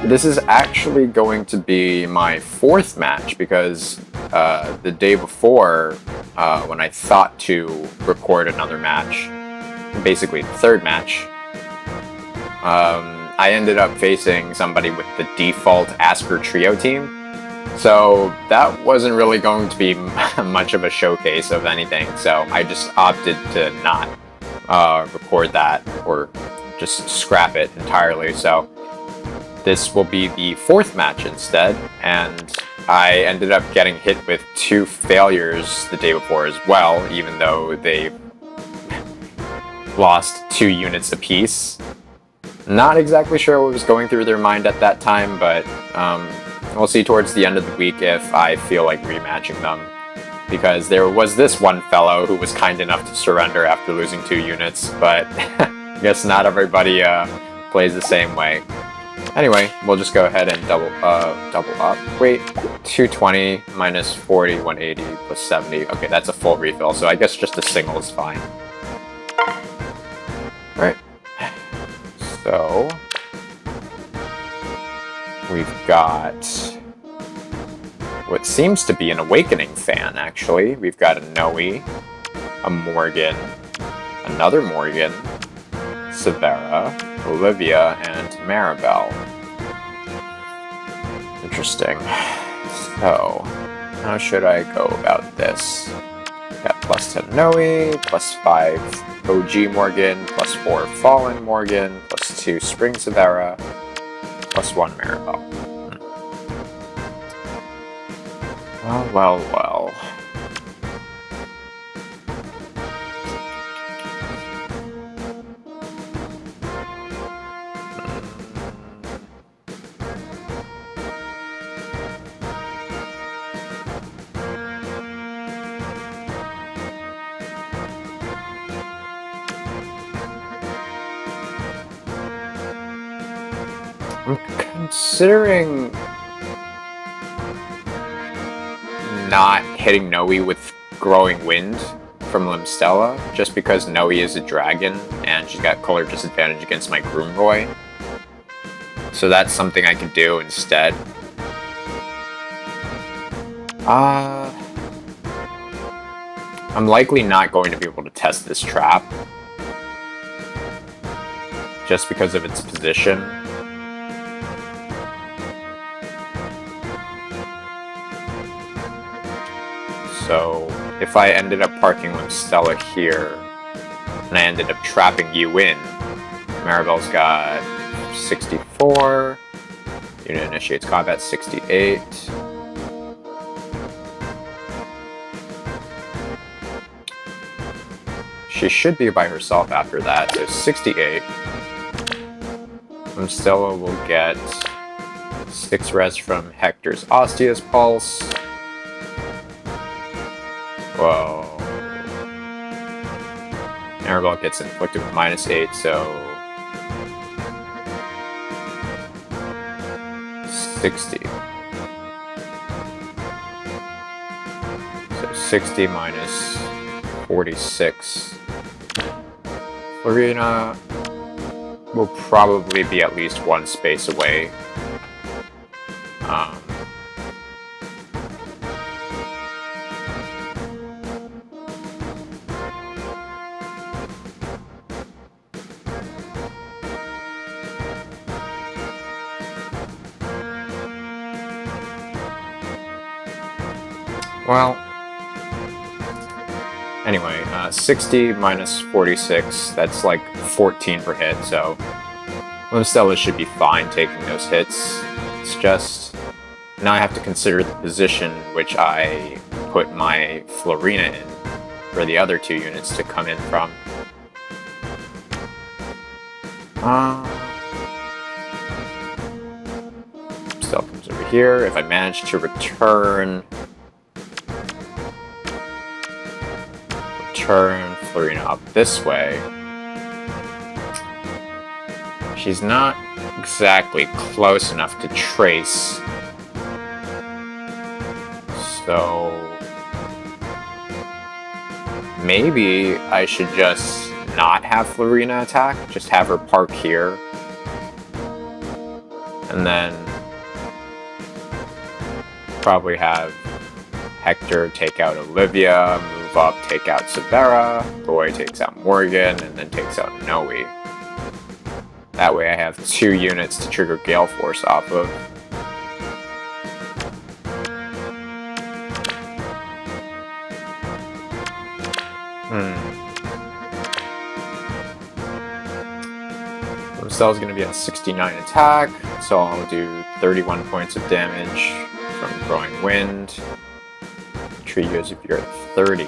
This is actually going to be my 4th match because the day before, when I thought to record another match, basically the 3rd match, I ended up facing somebody with the default Asker Trio team. So that wasn't really going to be much of a showcase of anything, so I just opted to not record that, or just scrap it entirely. So this will be the 4th match instead, and I ended up getting hit with 2 failures the day before as well, even though they lost 2 units apiece. Not exactly sure what was going through their mind at that time, but we'll see towards the end of the week if I feel like rematching them. Because there was this one fellow who was kind enough to surrender after losing 2 units, but I guess not everybody plays the same way. Anyway, we'll just go ahead and double up. Wait, 220 minus 40, 180 plus 70. Okay, that's a full refill, so I guess just a single is fine. Alright. So we've got what seems to be an Awakening fan, actually. We've got a Noe, a Morgan, another Morgan, Severa, Olivia, and Maribel. Interesting. So, how should I go about this? Got plus 10 Noe, plus 5 OG Morgan, plus 4 Fallen Morgan, plus 2 Spring Severa, plus 1 Maribel. Well, well, well. I'm considering not hitting Noe with Growing Wind from Limstella, just because Noe is a dragon and she's got color disadvantage against my Groomroy. So that's something I could do instead. I'm likely not going to be able to test this trap, just because of its position. So if I ended up parking Limstella here, and I ended up trapping you in, Maribel's got 64, unit initiates combat 68. She should be by herself after that, so 68. Limstella will get 6 res from Hector's Osteus Pulse. Whoa. Maribel gets inflicted with -8, so 60. So 60 minus 46. Florina will probably be at least 1 space away. Well, anyway, 60 minus 46, that's like 14 per hit, so Limstella should be fine taking those hits. It's just, now I have to consider the position which I put my Florina in for the other 2 units to come in from. Still comes over here. If I manage to return Florina up this way, she's not exactly close enough to trace, so maybe I should just not have Florina attack, just have her park here, And then probably have Hector take out Olivia, move up, take out Severa, Roy takes out Morgan, and then takes out Noe. That way I have 2 units to trigger Galeforce off of. Cell's going to be at 69 attack, so I'll do 31 points of damage from Growing Wind. Treat you as if you're at 30.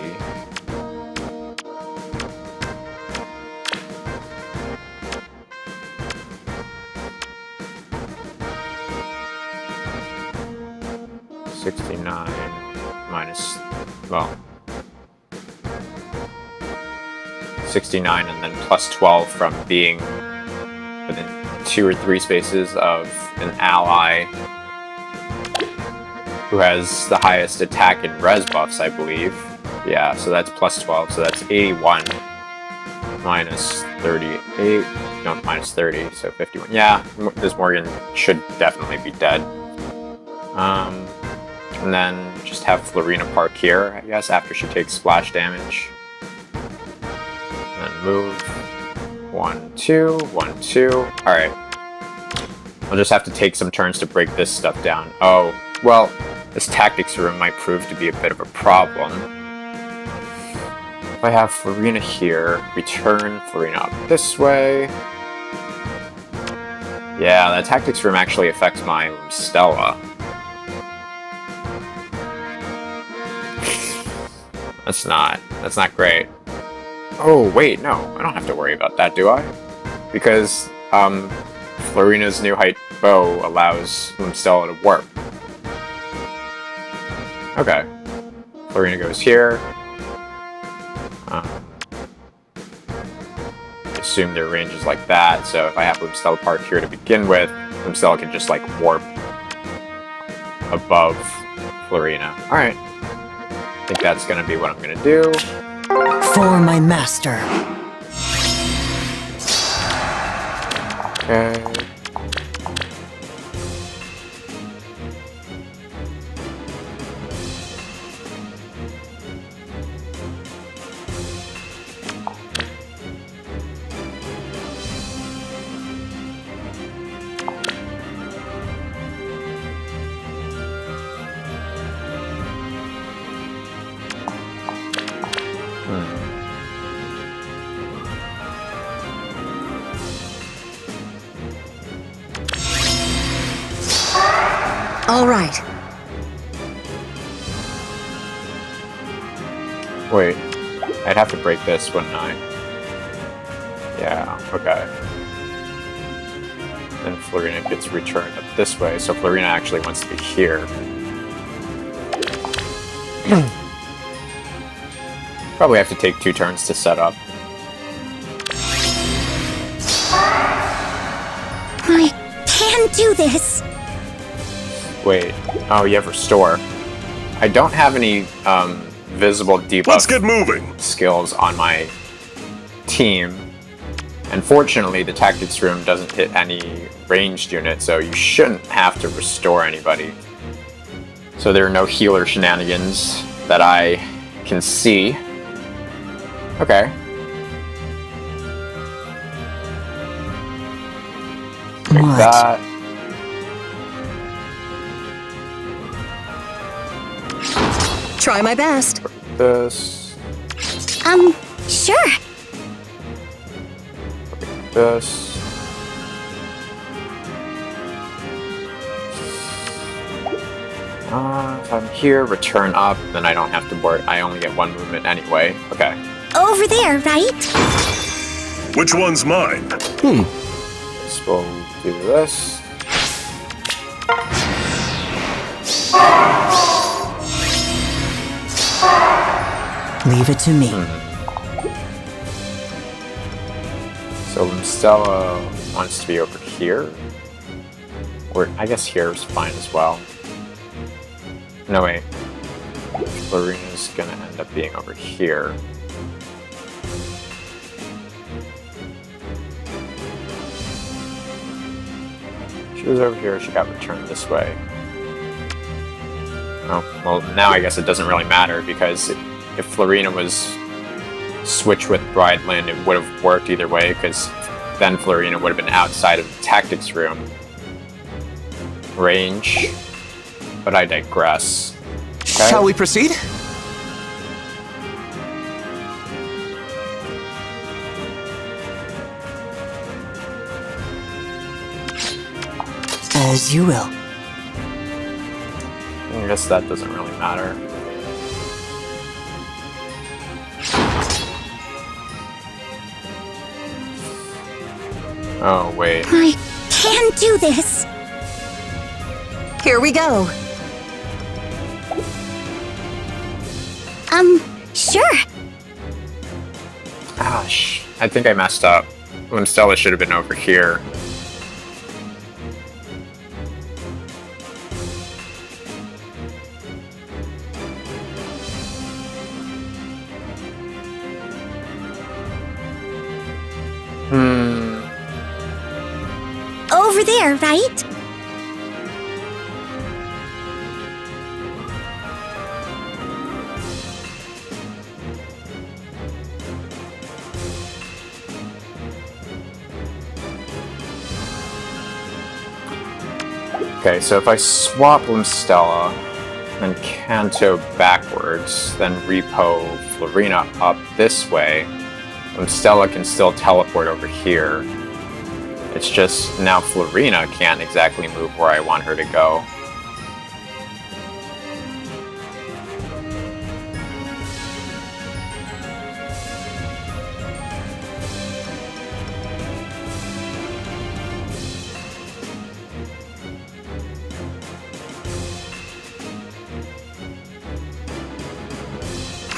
Minus, well, 69 and then plus 12 from being within 2 or 3 spaces of an ally who has the highest attack and res buffs, I believe. Yeah, so that's plus 12, so that's 81 minus 38, no, minus 30, so 51. Yeah, this Morgan should definitely be dead. And then just have Florina park here, I guess, after she takes splash damage. And then move. 1, 2, 1, 2. Alright. I'll just have to take some turns to break this stuff down. Oh, well, this tactics room might prove to be a bit of a problem. If I have Florina here, return Florina up this way. Yeah, that tactics room actually affects my Stella. That's not great. Oh, wait, no. I don't have to worry about that, do I? Because, Florina's new height bow allows Stella to warp. Okay. Florina goes here. I assume their range is like that, so if I have Stella park here to begin with, Stella can just, like, warp above Florina. Alright. I think that's gonna be what I'm gonna do. For my master. Okay. All right. Wait, I'd have to break this, wouldn't I? Yeah, okay. Then Florina gets returned up this way, so Florina actually wants to be here. Probably have to take 2 turns to set up. I can do this! Wait, oh, you have Restore. I don't have any visible debuff Let's get moving. skills on my team. And fortunately, the Tactics Room doesn't hit any ranged units, so you shouldn't have to restore anybody. So there are no healer shenanigans that I can see. Okay. Take What? that. Try my best. This. Sure. This. If I'm here, return up, then I don't have to board. I only get 1 movement anyway. Okay. Over there, right? Which one's mine? So we'll do this. Leave it to me. So Stella wants to be over here. Or I guess here is fine as well. No, wait. Florina's gonna end up being over here. She was over here, she got returned this way. Oh, well, now I guess it doesn't really matter, because if Florina was switched with Brideland, it would have worked either way, because then Florina would have been outside of the tactics room range. But I digress. Okay. Shall we proceed? As you will. I guess that doesn't really matter. Oh, wait. I can do this. Here we go. Sure. Gosh, I think I messed up. When Stella should have been over here. Over there, right? Okay, so if I swap Stella and Kanto backwards, then repo Florina up this way, Stella can still teleport over here. It's just now Florina can't exactly move where I want her to go.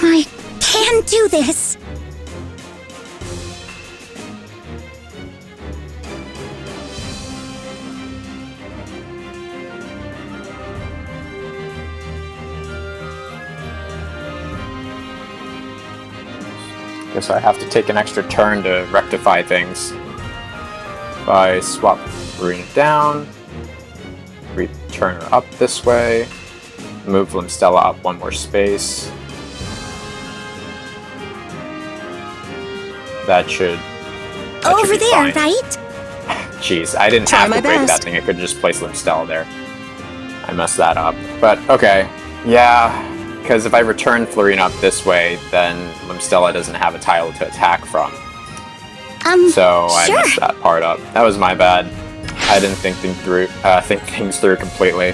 I can do this. Guess I have to take an extra turn to rectify things. If I swap Florina down, return her up this way, move Stella up one more space. That should Over be there, fine. right? Jeez, I didn't Try have my to break that best. thing. I could have just placed Stella there. I messed that up. But okay, yeah, because if I return Florina up this way, then Stella doesn't have a tile to attack from. So I sure. messed that part up. That was my bad. I didn't think things through completely.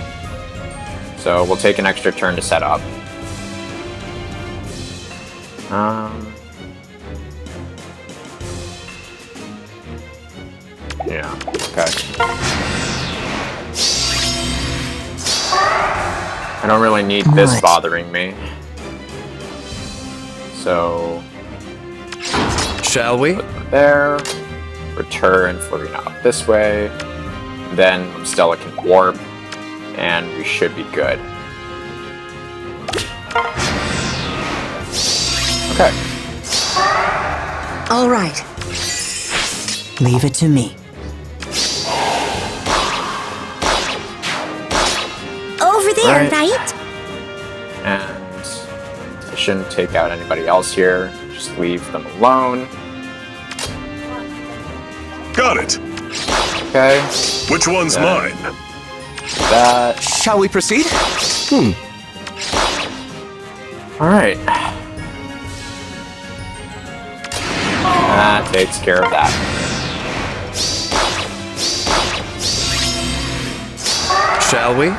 So we'll take an extra turn to set up. Yeah, okay. I don't really need this What? bothering me. So, Shall we? there. Return Florina up this way. Then Stella can warp. And we should be good. Okay. All right. Leave it to me. Over there, Right. right? And I shouldn't take out anybody else here. Just leave them alone. Got it. Okay. Which one's Yeah. mine? That. Shall we proceed? Alright. That takes care of that. Shall we?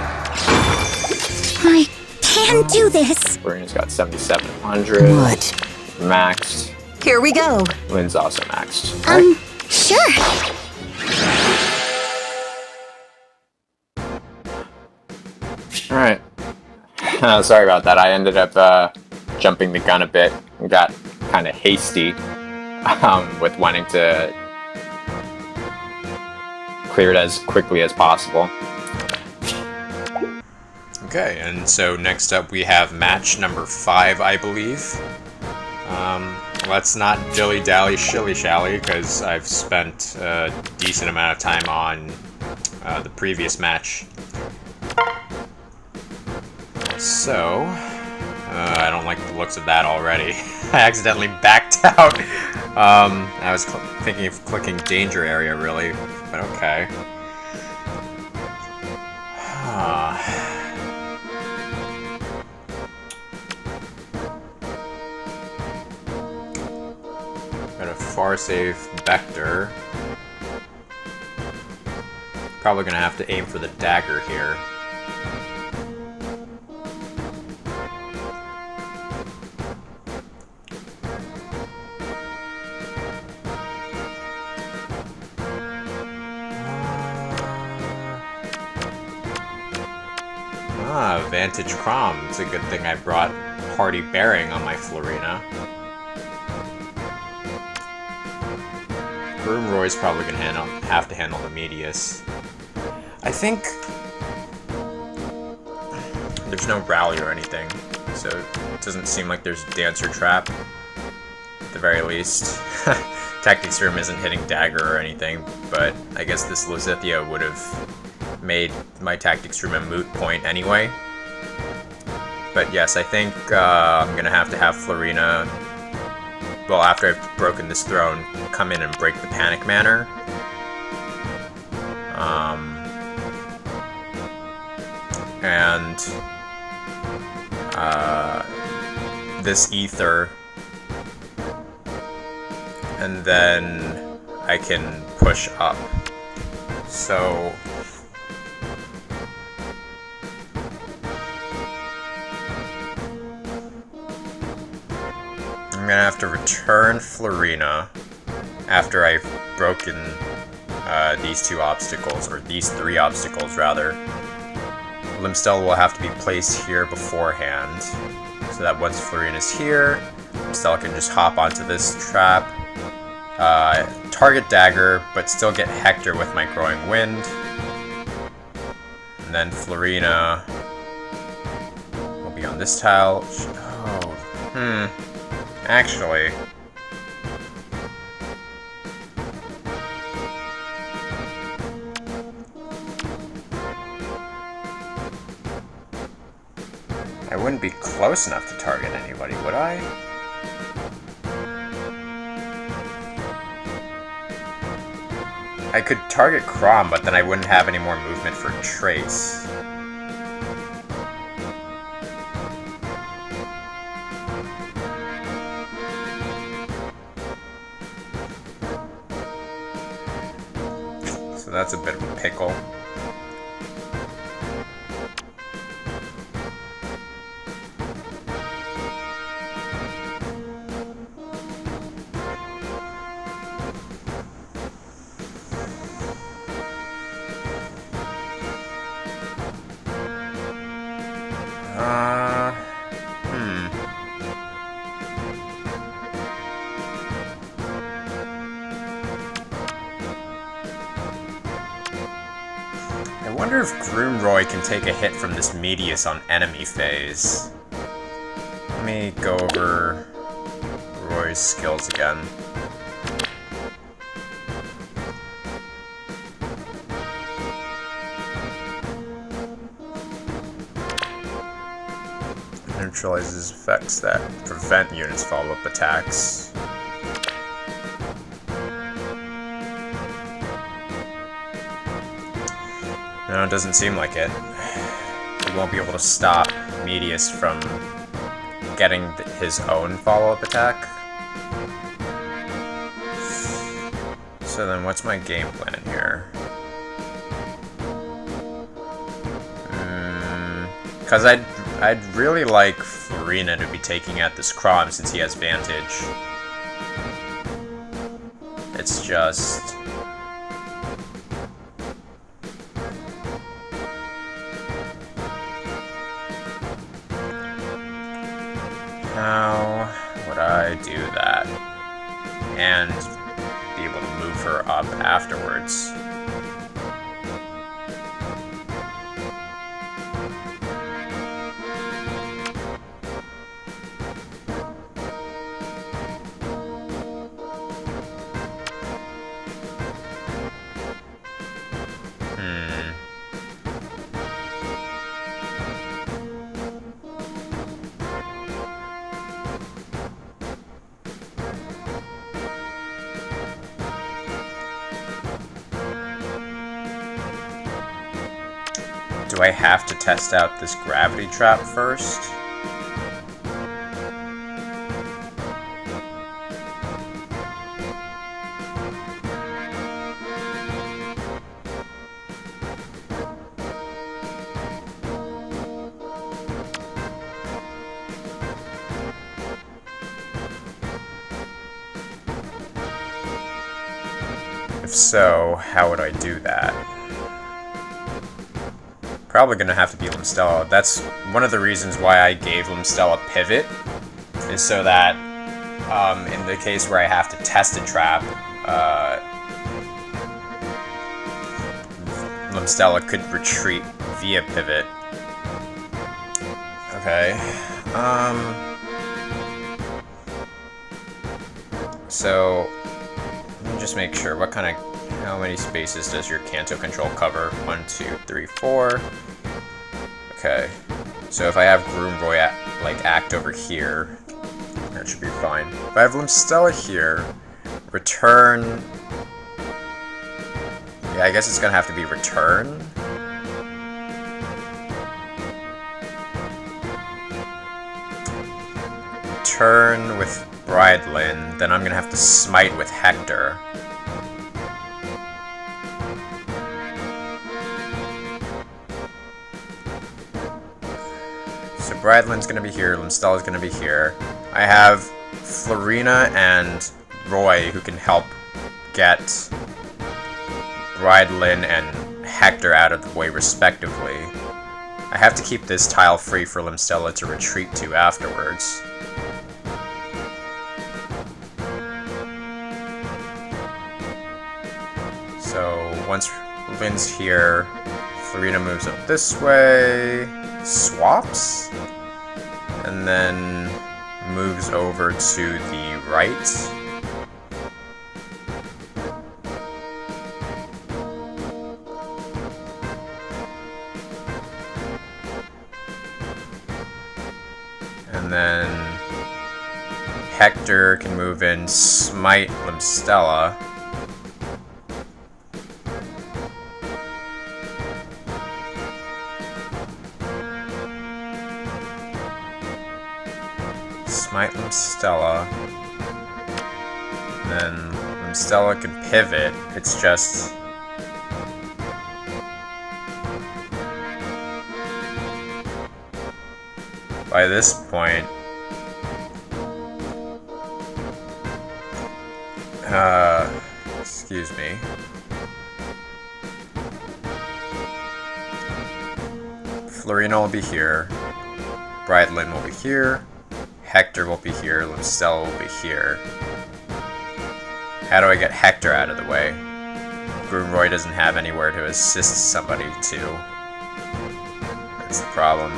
I can do this. Florina's got 7,700 What? maxed. Here we go. Lynn's also maxed. Sure. Alright. Sorry about that. I ended up jumping the gun a bit and got kind of hasty with wanting to clear it as quickly as possible. Okay, and so next up we have match number 5, I believe. Let's not dilly-dally, shilly-shally, because I've spent a decent amount of time on the previous match. So, I don't like the looks of that already. I accidentally backed out. I was thinking of clicking danger area, really, but okay. Got a far safe vector. Probably gonna have to aim for the dagger here. Vantage Crom. It's a good thing I brought Hardy Bearing on my Florina. Groomroy's probably gonna have to handle the Medius. I think there's no rally or anything, so it doesn't seem like there's Dancer Trap, at the very least. Tactics Room isn't hitting Dagger or anything, but I guess this Lizithia would have made my Tactics Room a moot point anyway. But yes, I think I'm going to have Florina, well, after I've broken this throne, come in and break the Panic Manor. And this Aether, and then I can push up. So I'm gonna have to return Florina after I've broken these two obstacles, or these three obstacles rather. Limstella will have to be placed here beforehand, so that once Florina's here, Limstella can just hop onto this trap, target Dagger, but still get Hector with my Growing Wind. And then Florina will be on this tile. Oh, actually, I wouldn't be close enough to target anybody, would I? I could target Crom, but then I wouldn't have any more movement for Trace. So that's a bit of a pickle. I wonder if Groomroy can take a hit from this Medius on enemy phase. Let me go over Roy's skills again. Neutralizes effects that prevent units' follow-up attacks. No, it doesn't seem like it. He won't be able to stop Medius from getting his own follow-up attack. So then what's my game plan here? Because I'd really like Florina to be taking out this Crom since he has Vantage. It's just... how would I do that and be able to move her up afterwards? Do I have to test out this gravity trap first? If so, how would I do that? Probably gonna have to be Limstella. That's one of the reasons why I gave Limstella Pivot, is so that in the case where I have to test a trap, Limstella could retreat via Pivot. Okay. So let me just make sure. How many spaces does your Kanto control cover? 1, 2, 3, 4. Okay. So if I have Groomroy act over here, that should be fine. If I have Limstella here, return. Yeah, I guess it's gonna have to be return. Turn with Bridlin, then I'm gonna have to smite with Hector. So Bridlin's gonna be here, Limstella's gonna be here. I have Florina and Roy who can help get Bridlin and Hector out of the way respectively. I have to keep this tile free for Limstella to retreat to afterwards. So once Lynn's here, Florina moves up this way, swaps, and then moves over to the right. And then Hector can move in, smite Limstella. Smite Limstella. And then Limstella can pivot. It's just by this point, excuse me. Florina will be here. Bridlin will be here. Hector will be here. Limstella will be here. How do I get Hector out of the way? Groomroy doesn't have anywhere to assist somebody to. That's the problem.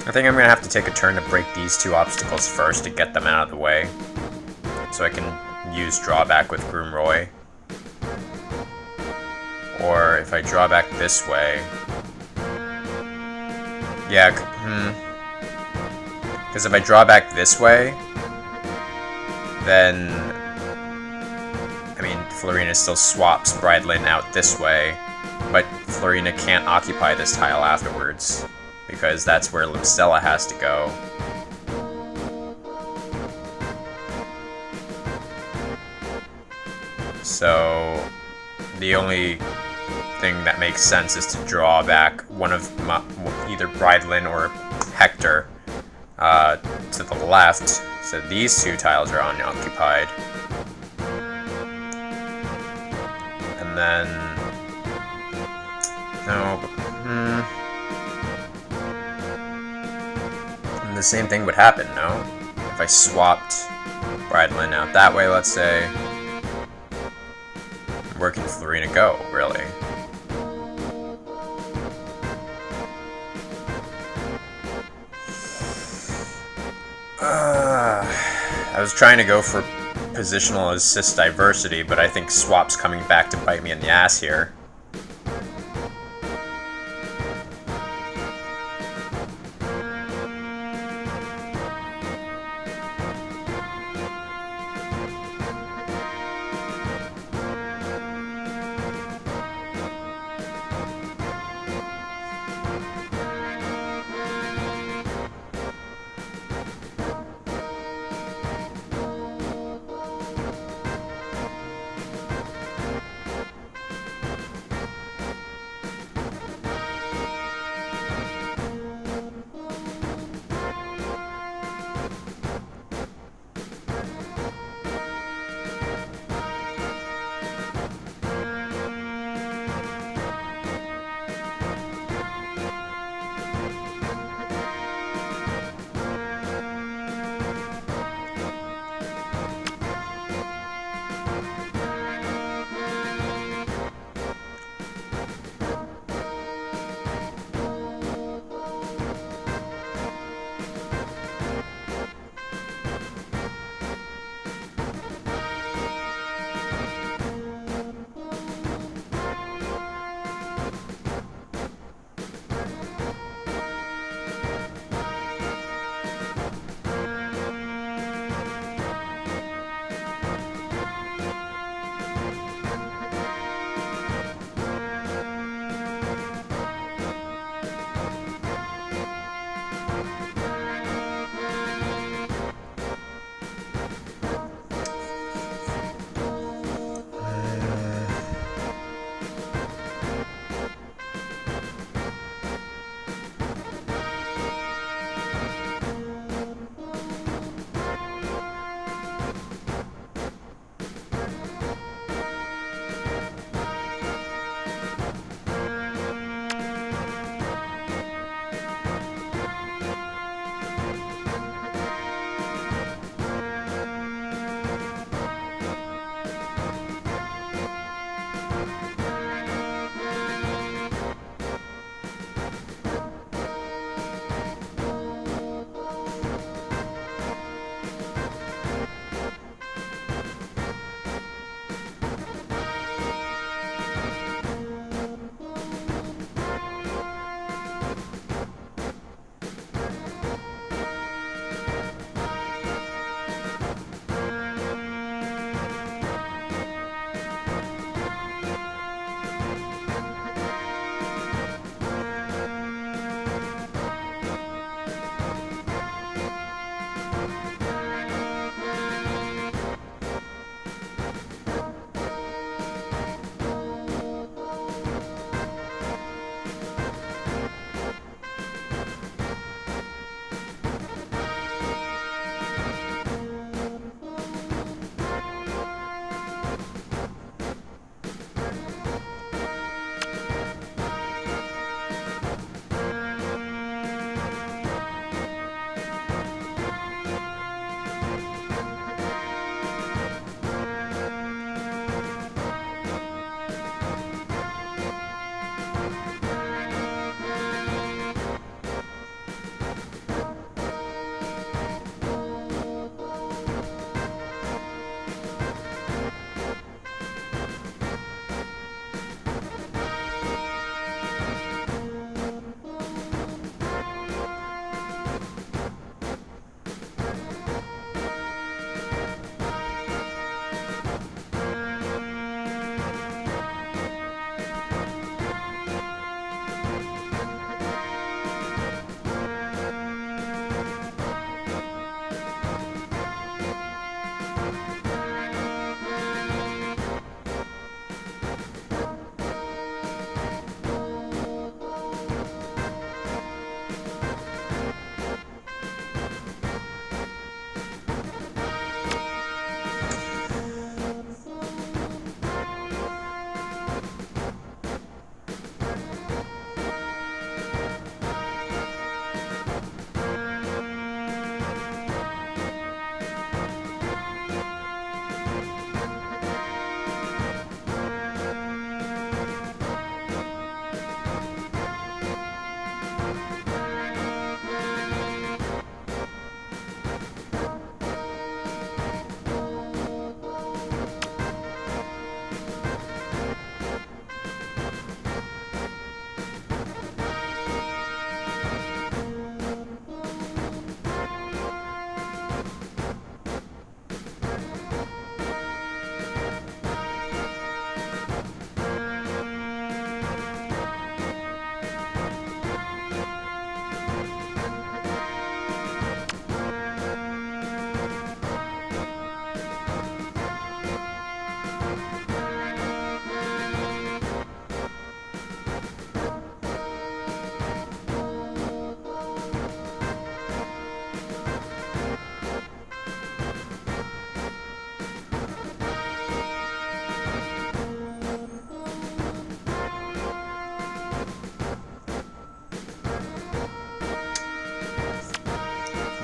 I think I'm going to have to take a turn to break these two obstacles first to get them out of the way, so I can use drawback with Groomroy. Or if I draw back this way, yeah, because if I draw back this way, then, I mean, Florina still swaps Bridlin out this way, but Florina can't occupy this tile afterwards, because that's where Limstella has to go. So the only thing that makes sense is to draw back one of either Bridlin or Hector to the left, so these two tiles are unoccupied. And then and the same thing would happen, no? If I swapped Bridlin out that way, let's say, where can Florina go, really? I was trying to go for positional assist diversity, but I think swap's coming back to bite me in the ass here.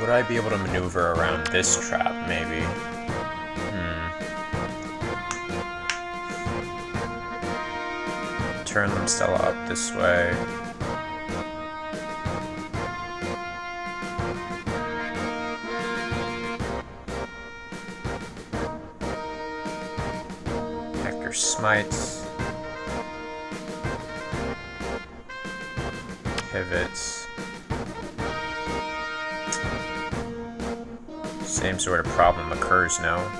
Would I be able to maneuver around this trap, maybe? Turn them Stella up this way. Hector smites. Pivots. Same sort of problem occurs now.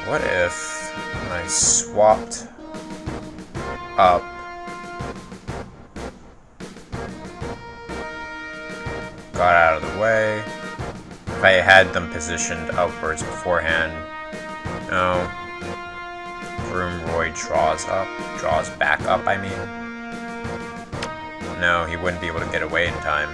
What if I swapped up got out of the way? If I had them positioned upwards beforehand. No. Roy draws back up, I mean. No, he wouldn't be able to get away in time.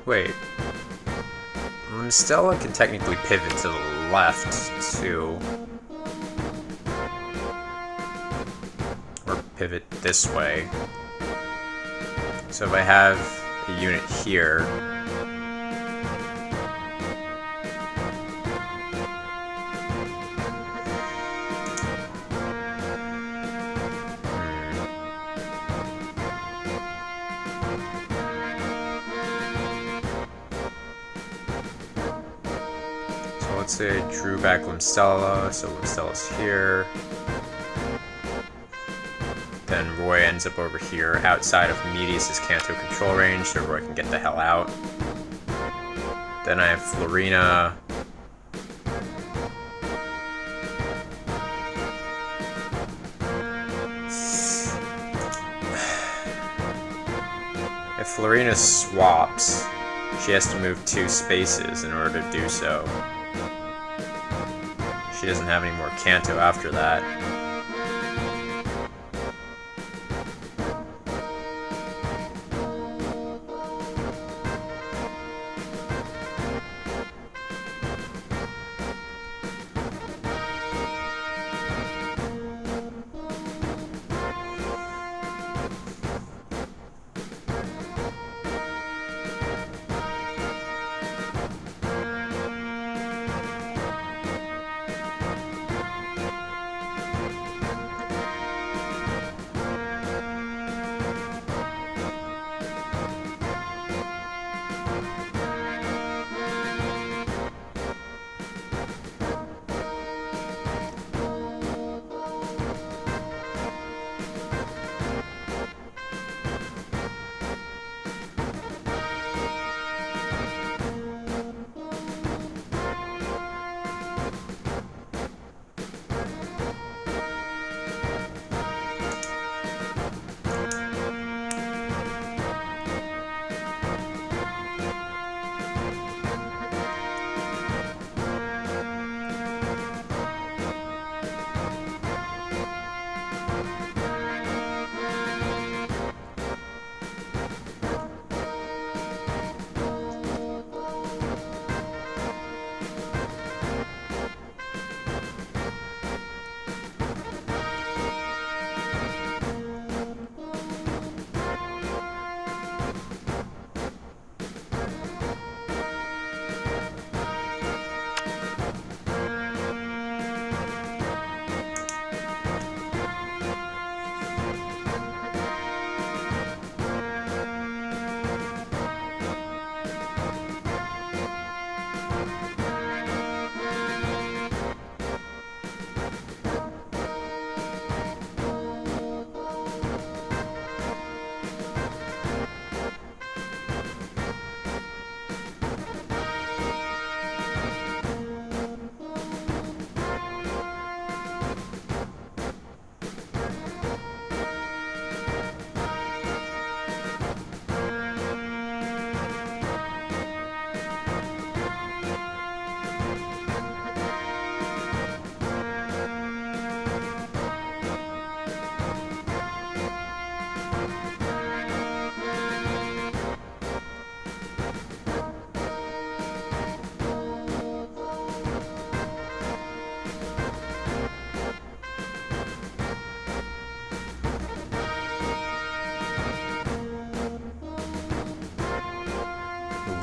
Wait. Stella can technically pivot to the left, too. Or pivot this way. So if I have a unit here... Let's say I drew back Limstella, so Limstella's here. Then Roy ends up over here, outside of Medius' Kanto control range, so Roy can get the hell out. Then I have Florina. If Florina swaps, she has to move 2 spaces in order to do so. She doesn't have any more Kanto after that.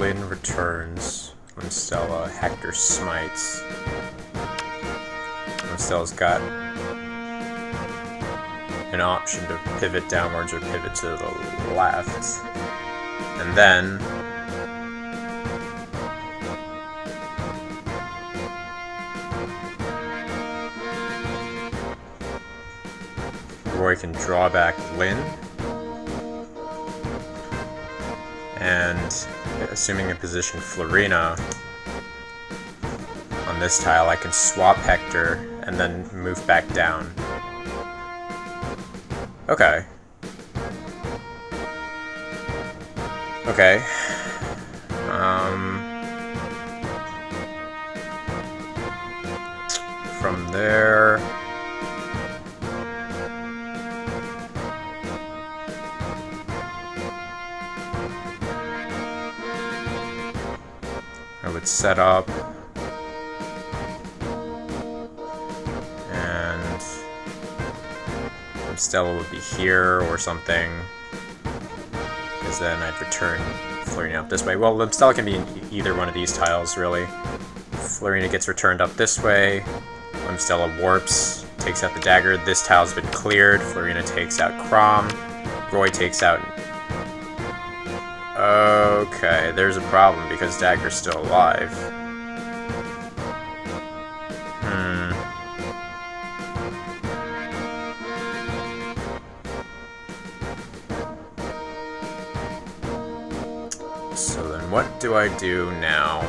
Lyn returns. Limstella, Hector smites. Limstella's got an option to pivot downwards or pivot to the left. And then Roy can draw back Lyn. And assuming a position Florina on this tile, I can swap Hector and then move back down. Okay. Okay. From there... would set up. And Stella would be here or something. Because then I'd return Florina up this way. Well, Stella can be in either one of these tiles, really. Florina gets returned up this way. Stella warps, takes out the dagger. This tile's been cleared. Florina takes out Crom. Roy takes out... Okay, there's a problem because Dagger's still alive. So then what do I do now?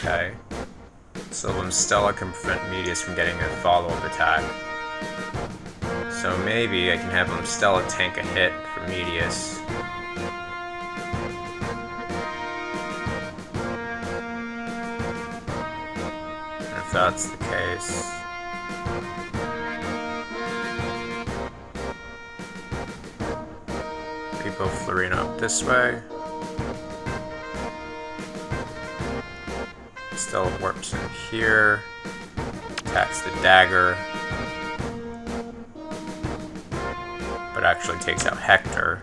Okay. So Stella can prevent Medius from getting a follow-up attack. So maybe I can have Stella tank a hit for Medius. if that's the case. Repo Florina up this way. Still warps in here. Attacks the dagger. But actually takes out Hector.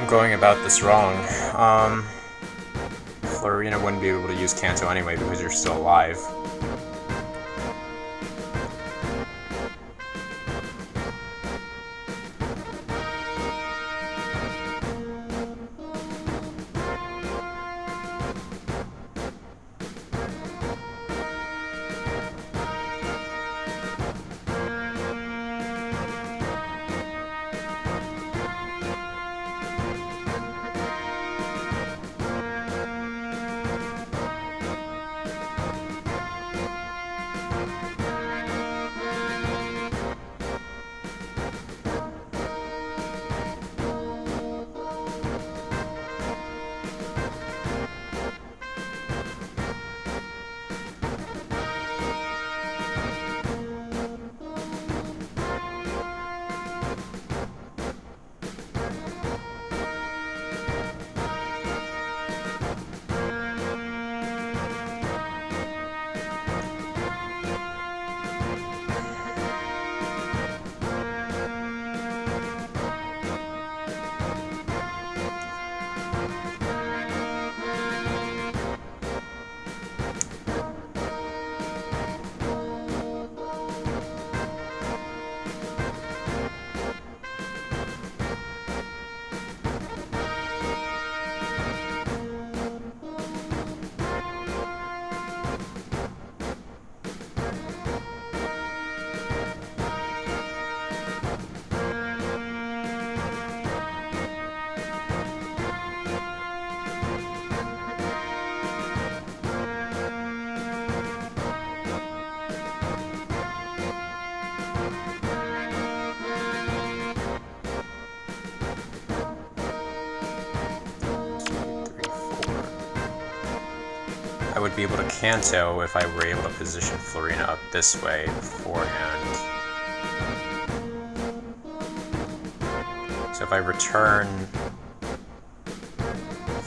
Going about this wrong. Florina wouldn't be able to use Kanto anyway because you're still alive. I would be able to Kanto if I were able to position Florina up this way beforehand. So if I return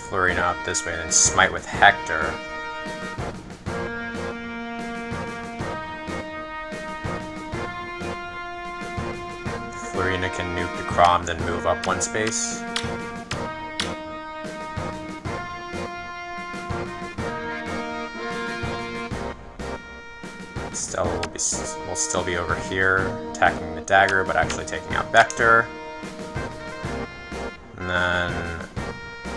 Florina up this way and then smite with Hector, Florina can nuke the Crom, then move up one space. Stella will still be over here, attacking the dagger, but actually taking out Vector. And then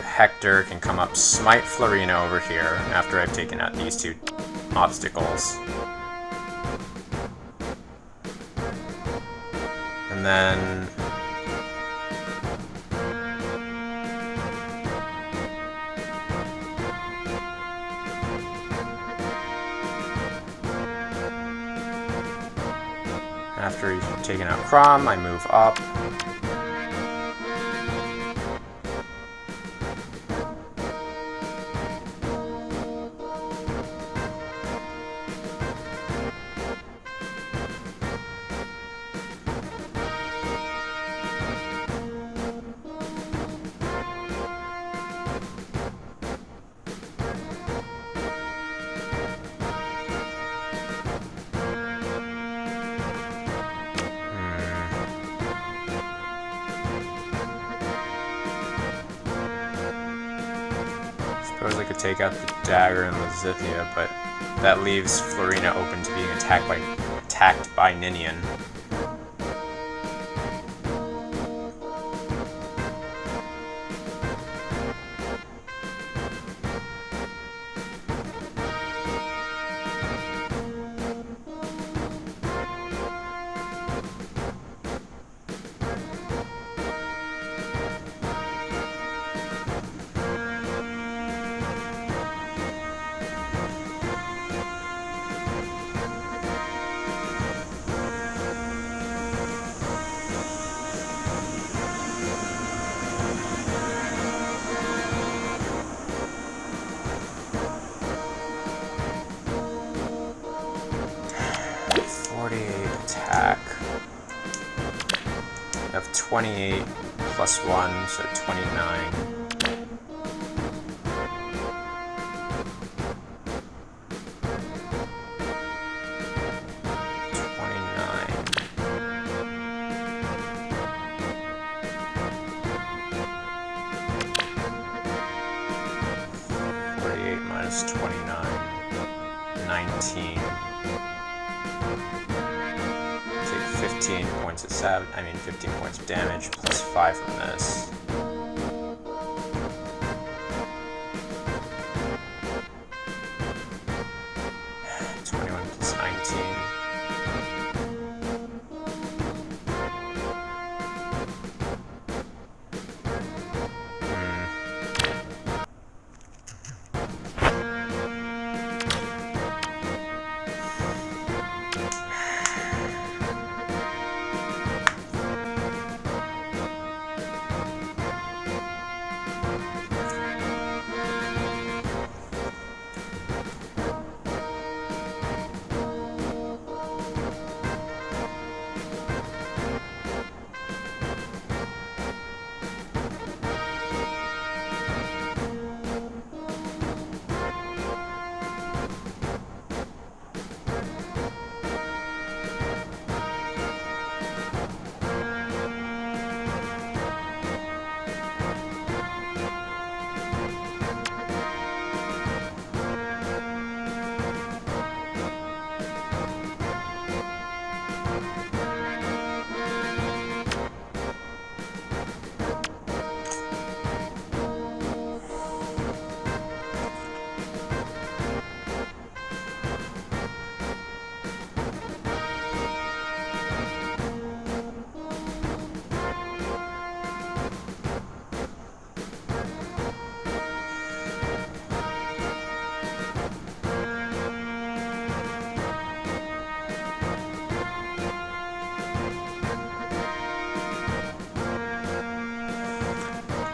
Hector can come up, smite Florina over here after I've taken out these two obstacles. And then after he's taken out Crom, I move up. could take out the dagger and Lizithia, but that leaves Florina open to being attacked by Ninian. Attack. I have 28 plus 1, so 29. Minus 29, 19. Take 15 points of 15 points of damage plus 5 from this.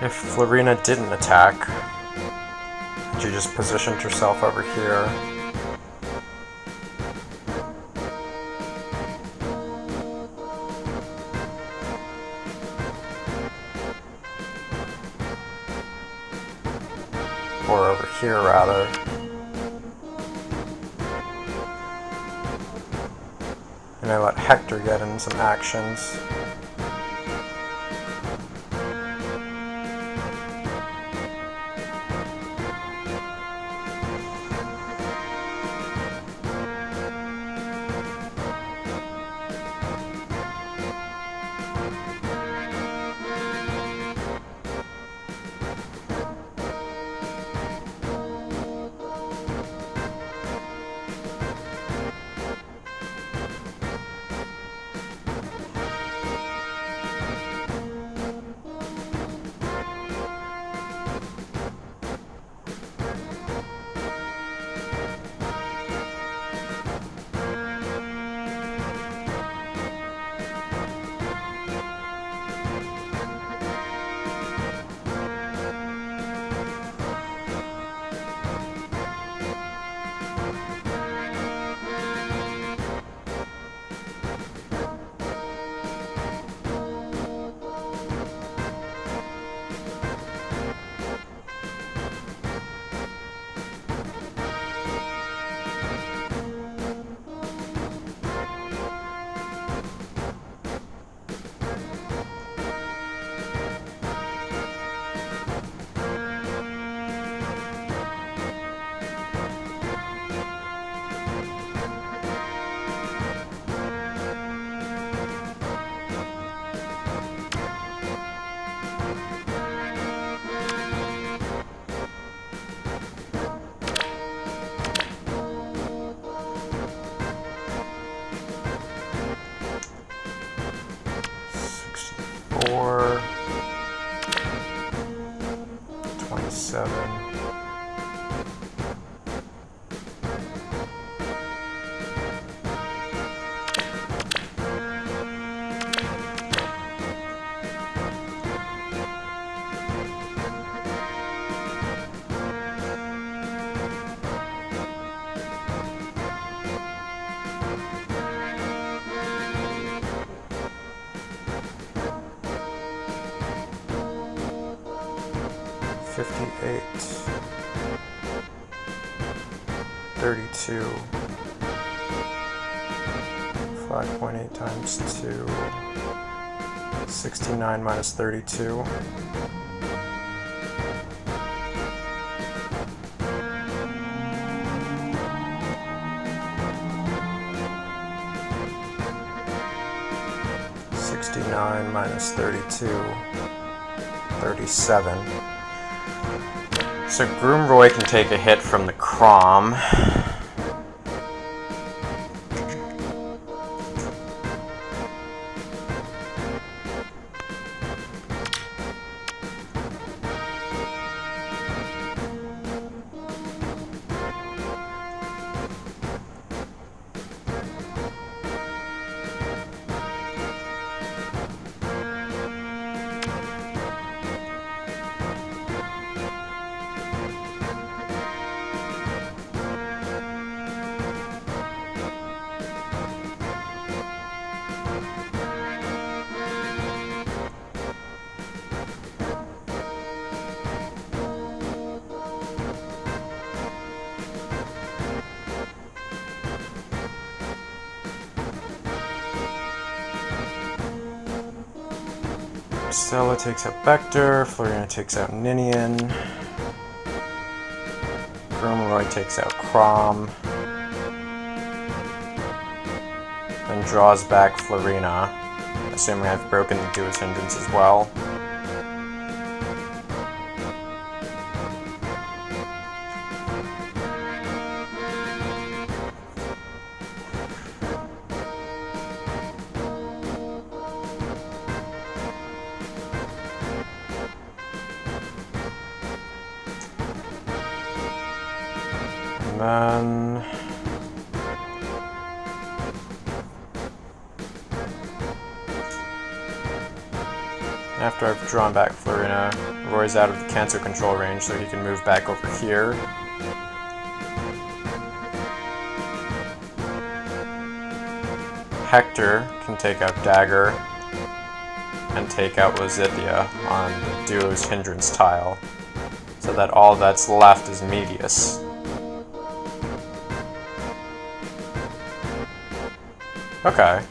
If Florina didn't attack, she just positioned herself over here. Or over here, rather. And I let Hector get in some actions. 32. 5.8 times 2. 69 minus 32. Minus 32, 37. So Groomroy can take a hit from the Crom. Stella takes out Vector, Florina takes out Ninian, Groomroy takes out Crom, then draws back Florina, assuming I've broken the Duo's hindrance as well. And then after I've drawn back Florina, Roy's out of the cancel control range, so he can move back over here. Hector can take out Dagger and take out Lizithia on the Duo's hindrance tile, so that all that's left is Medius. Okay.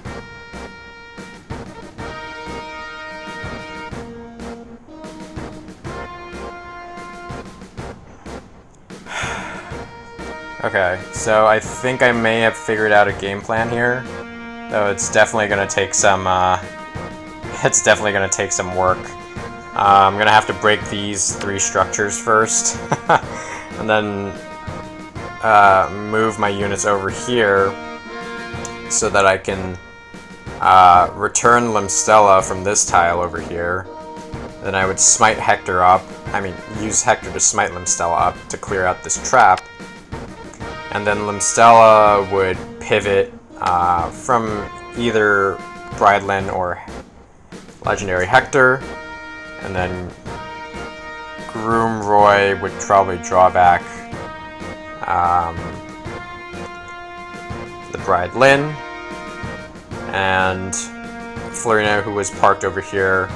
Okay, so I think I may have figured out a game plan here, though it's definitely gonna take some, it's definitely gonna take some work. I'm gonna have to break these 3 structures first, and then move my units over here, so that I can return Limstella from this tile over here. Then I would smite Hector up, use Hector to smite Limstella up to clear out this trap. And then Limstella would pivot from either Bridlin or Legendary Hector, and then Groomroy would probably draw back the Bridlin, and Florina, who was parked over here.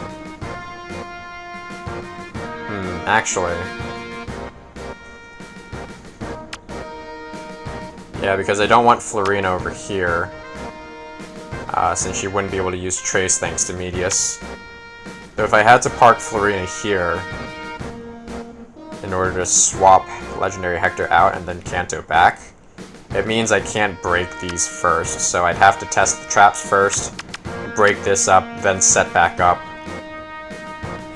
Actually, yeah, because I don't want Florina over here, since she wouldn't be able to use Trace thanks to Medius. So if I had to park Florina here in order to swap Legendary Hector out and then Canto back, it means I can't break these first, so I'd have to test the traps first, break this up, then set back up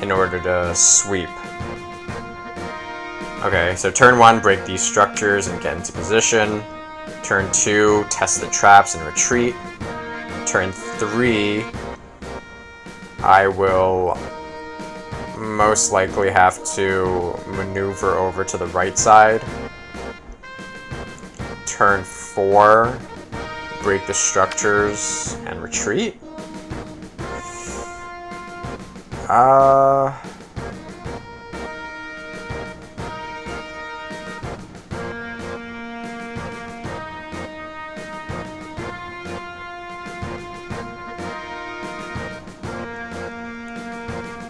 in order to sweep. Okay, so turn 1, break these structures and get into position. Turn 2, test the traps and retreat. Turn 3, I will most likely have to maneuver over to the right side. Turn 4, break the structures and retreat.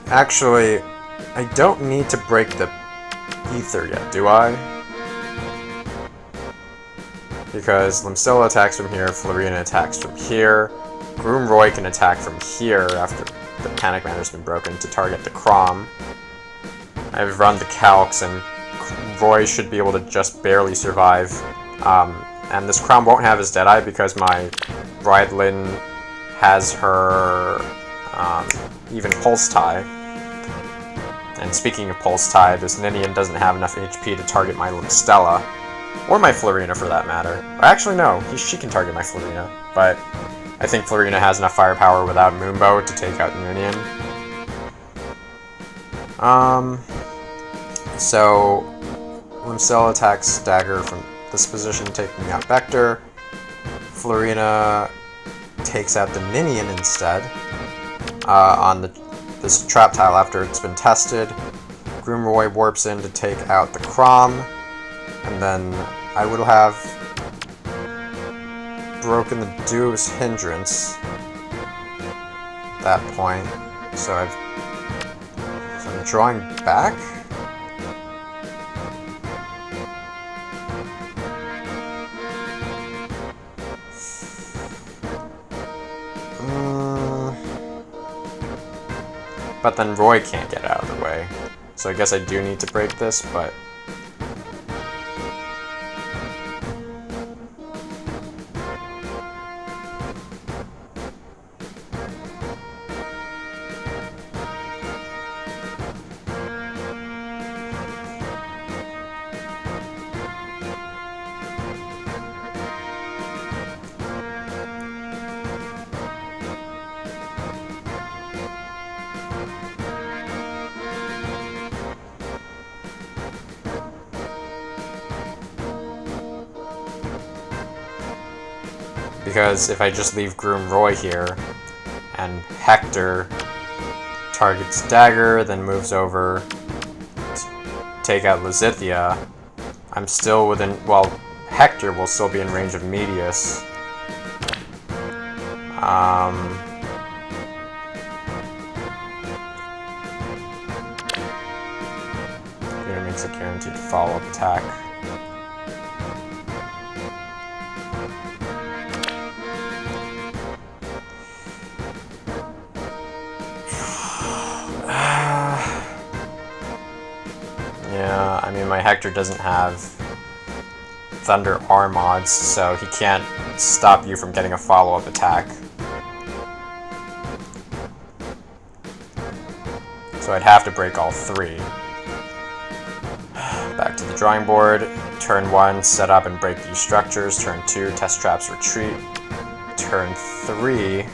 Actually, I don't need to break the Aether yet, do I? Because Limstella attacks from here, Florina attacks from here. Groom Roy can attack from here after the Panic Banner's been broken to target the Crom. I've run the calcs, and Roy should be able to just barely survive. And this Crom won't have his Deadeye because my Bride-Lyn has her even Pulse Tie. And speaking of Pulse Tie, this Ninian doesn't have enough HP to target my Limstella. Or my Florina, for that matter. Actually, no. She can target my Florina. But I think Florina has enough firepower without Moonbow to take out Ninian. So Limstella attacks Dagger from this position, taking out Vector. Florina takes out the Ninian instead on this trap tile after it's been tested. Groomroy warps in to take out the Crom, and then I would have broken the Duo's Hindrance at that point. So I'm drawing back? But then Roy can't get out of the way. So I guess I do need to break this, but... Because if I just leave Groom Roy here, and Hector targets Dagger, then moves over to take out Lizithia, I'm still within... well, Hector will still be in range of Medius. It makes a guaranteed follow-up attack. Yeah, I mean, my Hector doesn't have Thunder R mods, so he can't stop you from getting a follow-up attack. So I'd have to break all three. Back to the drawing board. Turn 1, set up and break these structures. Turn 2, test traps, retreat. Turn 3...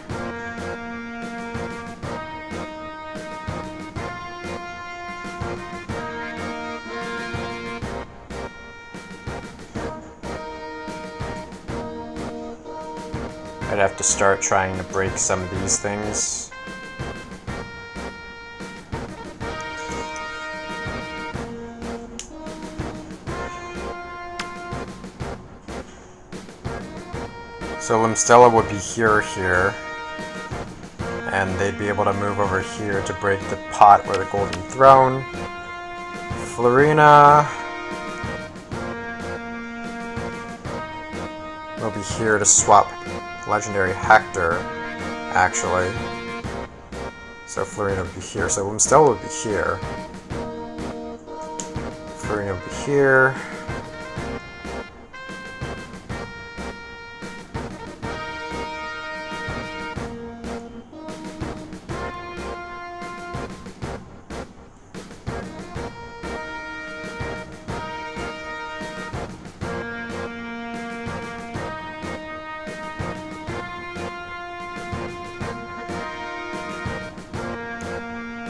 I'd have to start trying to break some of these things. So Limstella would be here, and they'd be able to move over here to break the pot or the Golden Throne. Florina will be here to swap Legendary Hector, actually. So Florina would be here. So Limstella would be here. Florina would be here.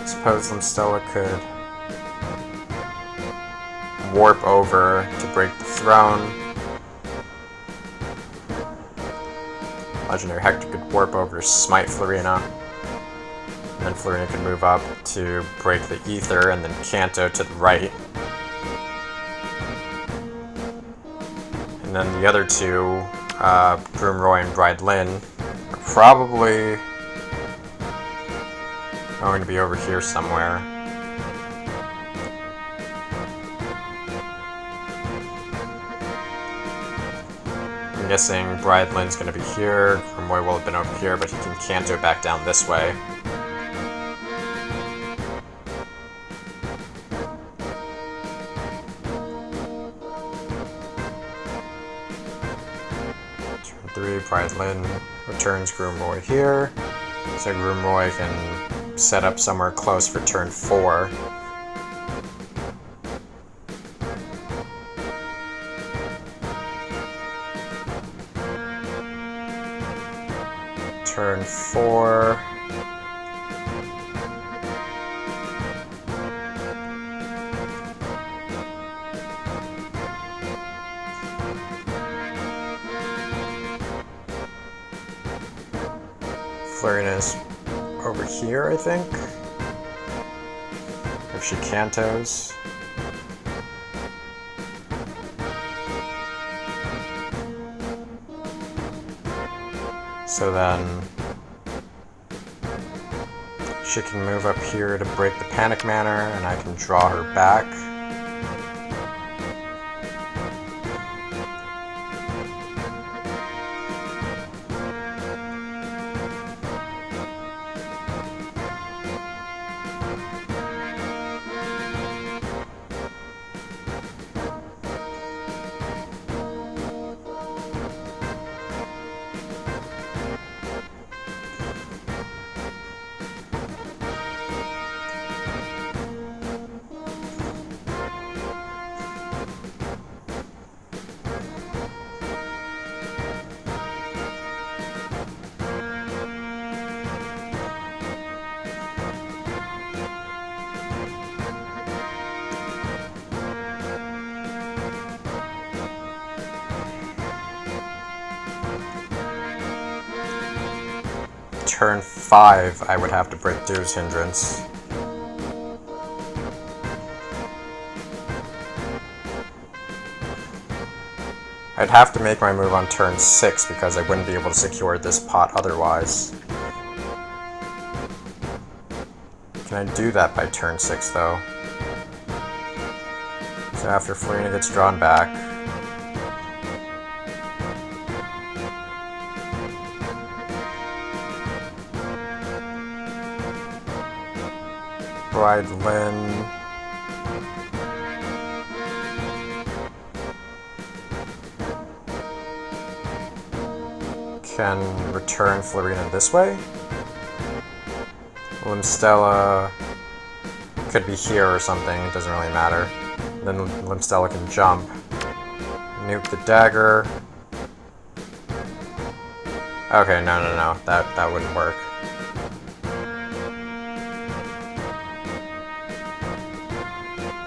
Suppose Limstella could warp over to break the throne. Legendary Hector could warp over to smite Florina. And then Florina could move up to break the Aether, and then Canto to the right. And then the other two, Groomroy and Bride-Lyn, are probably going to be over here somewhere. I'm guessing Bridlin's gonna be here. Grimoire will have been over here, but he can canto back down this way. Turn 3, Bridlin returns Grimoire here. So Grimoire can set up somewhere close for turn 4. Turn 4. Florina's over here, I think. If she cantos. So then she can move up here to break the Panic Manor, and I can draw her back. Turn 5, I would have to break Dew's Hindrance. I'd have to make my move on turn 6 because I wouldn't be able to secure this pot otherwise. Can I do that by turn 6 though? So after Florina gets drawn back, Bridlin can return Florina this way. Limstella could be here or something, it doesn't really matter. Then Limstella can jump, nuke the dagger. Okay, no, that wouldn't work.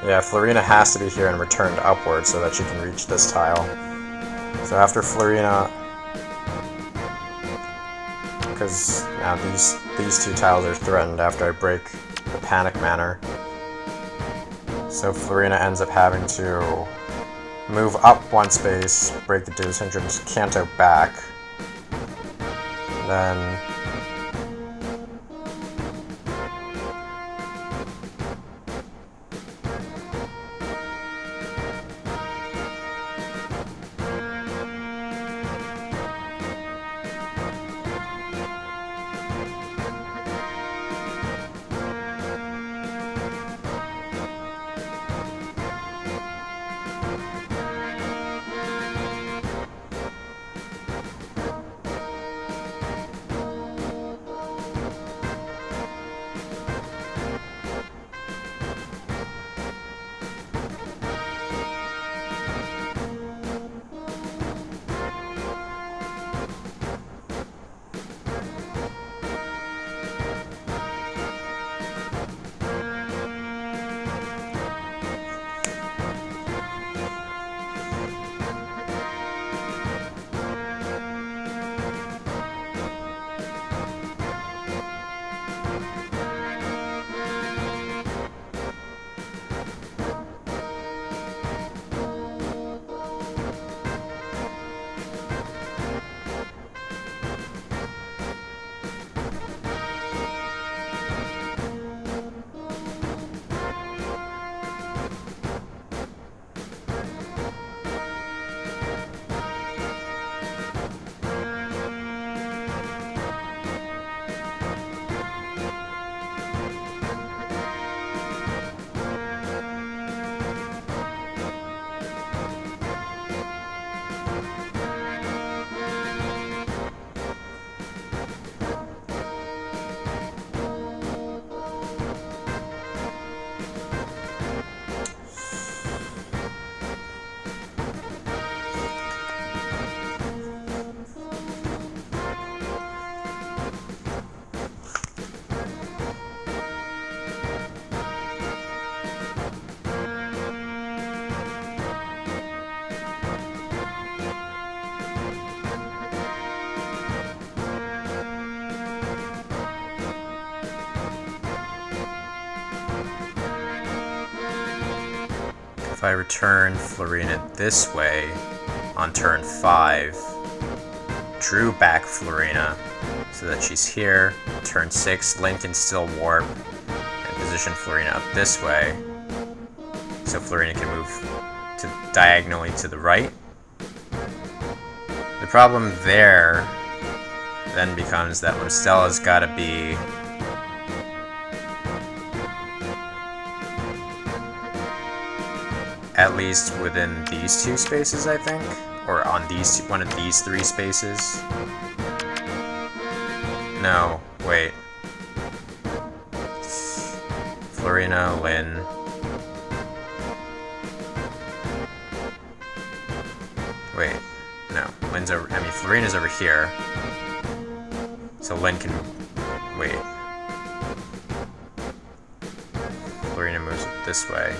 Yeah, Florina has to be here and returned upward so that she can reach this tile. So after Florina, because now these two tiles are threatened after I break the Panic Manor. So Florina ends up having to move up one space, break the Dew's Hindrance, canto back, then I return Florina this way on turn 5, drew back Florina so that she's here, turn 6, Lyn can still warp, and position Florina up this way, so Florina can move diagonally to the right. The problem there then becomes that Limstella's gotta be at least within these 2 spaces, I think, or on one of these 3 spaces. No, wait. Florina, Lyn. Wait, no. Florina's over here. So Lyn can... wait. Florina moves this way.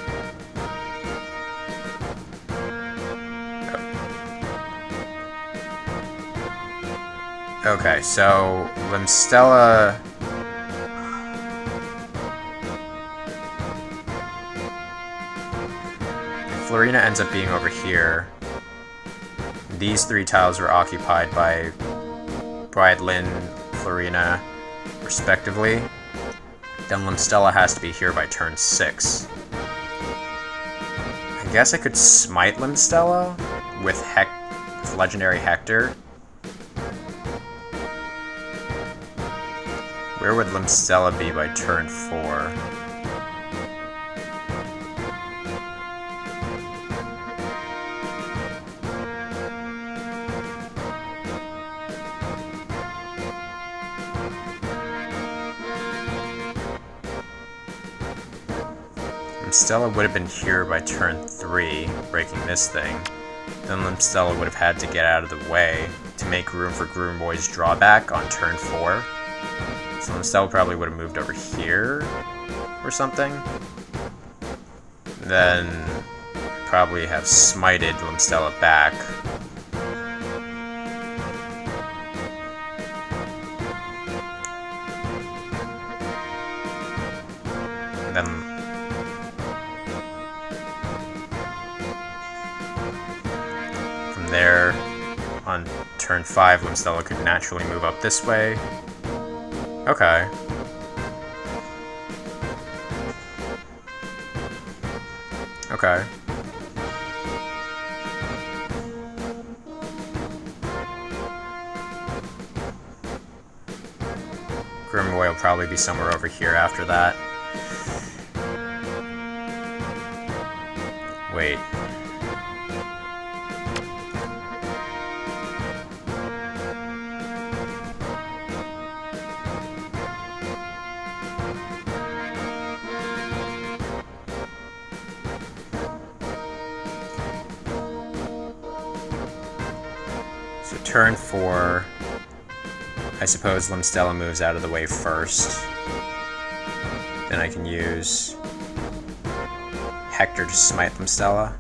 Okay, so Limstella... if Florina ends up being over here, these 3 tiles were occupied by Lyn, Florina, respectively, then Limstella has to be here by turn 6. I guess I could smite Limstella with Legendary Hector. Where would Limstella be by turn 4? Limstella would have been here by turn 3, breaking this thing. Then Limstella would have had to get out of the way to make room for Groomboy's drawback on turn 4. So Limstella probably would have moved over here or something. Then probably have smited Limstella back. And then from there, on turn 5, Limstella could naturally move up this way. Okay. Okay. Grimboy will probably be somewhere over here after that. Wait. So turn 4, I suppose Limstella moves out of the way first. Then I can use Hector to smite Limstella.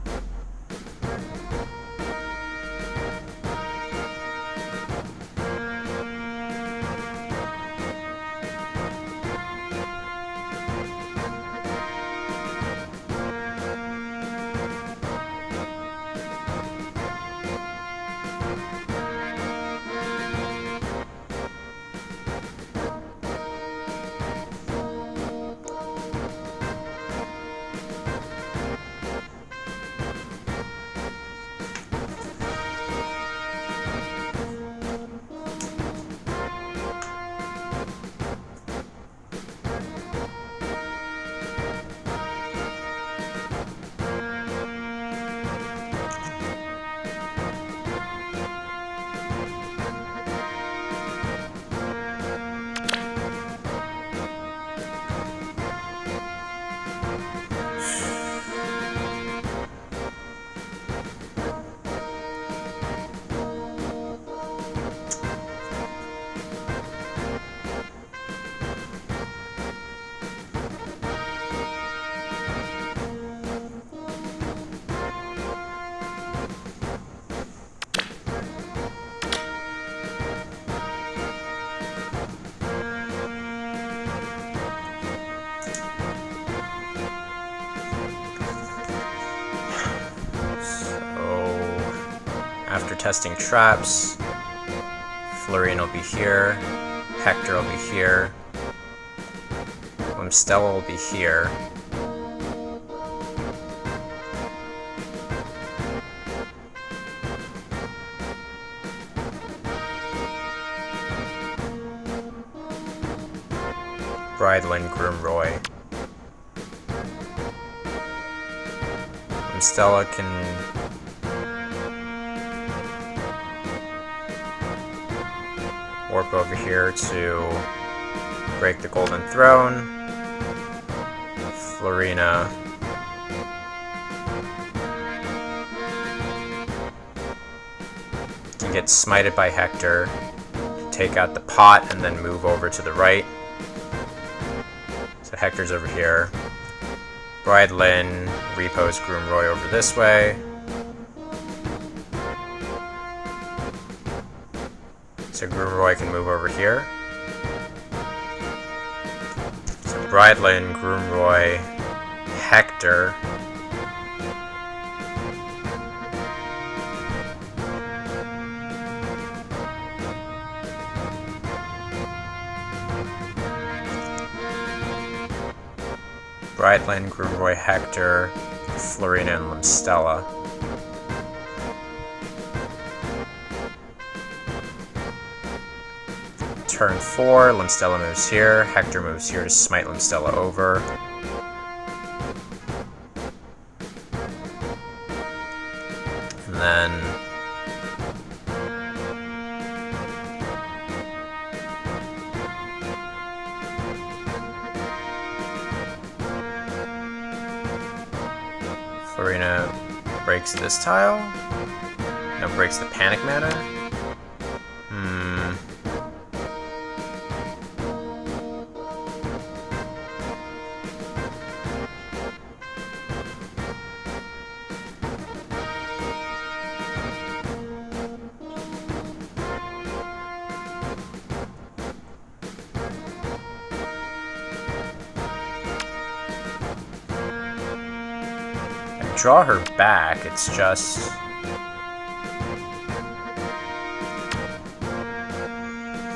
After testing traps, Florina will be here, Hector will be here, Stella will be here. Bridlin, Groomroy. Stella can warp over here to break the Golden Throne. Florina can get smited by Hector, take out the pot, and then move over to the right. So Hector's over here. Bridlin repos Groomroy over this way. So Groomroy can move over here. So Bridlin, Groomroy, Hector. Bridlin, Groomroy, Hector, Florina, and Limstella. Turn 4, Limstella moves here, Hector moves here to smite Limstella over. And then Florina breaks this tile. No, breaks the panic mana. Draw her back, it's just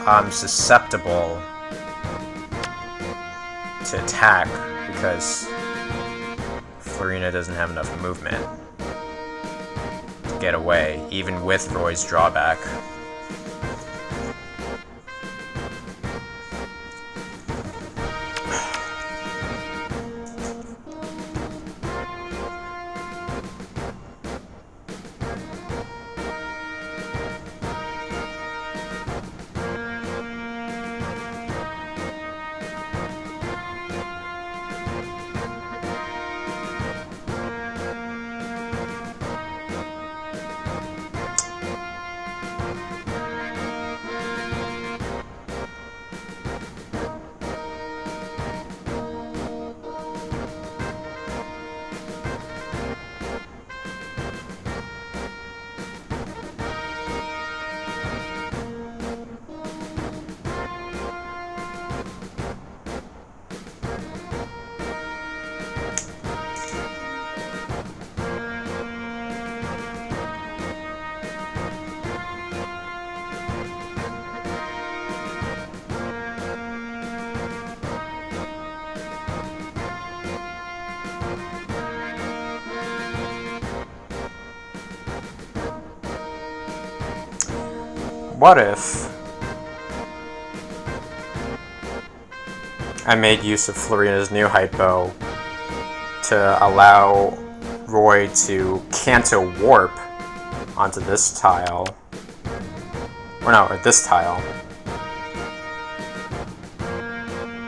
I'm susceptible to attack because Florina doesn't have enough movement to get away, even with Roy's drawback. What if I made use of Florina's new hypo to allow Roy to Canto Warp onto this tile? Or this tile.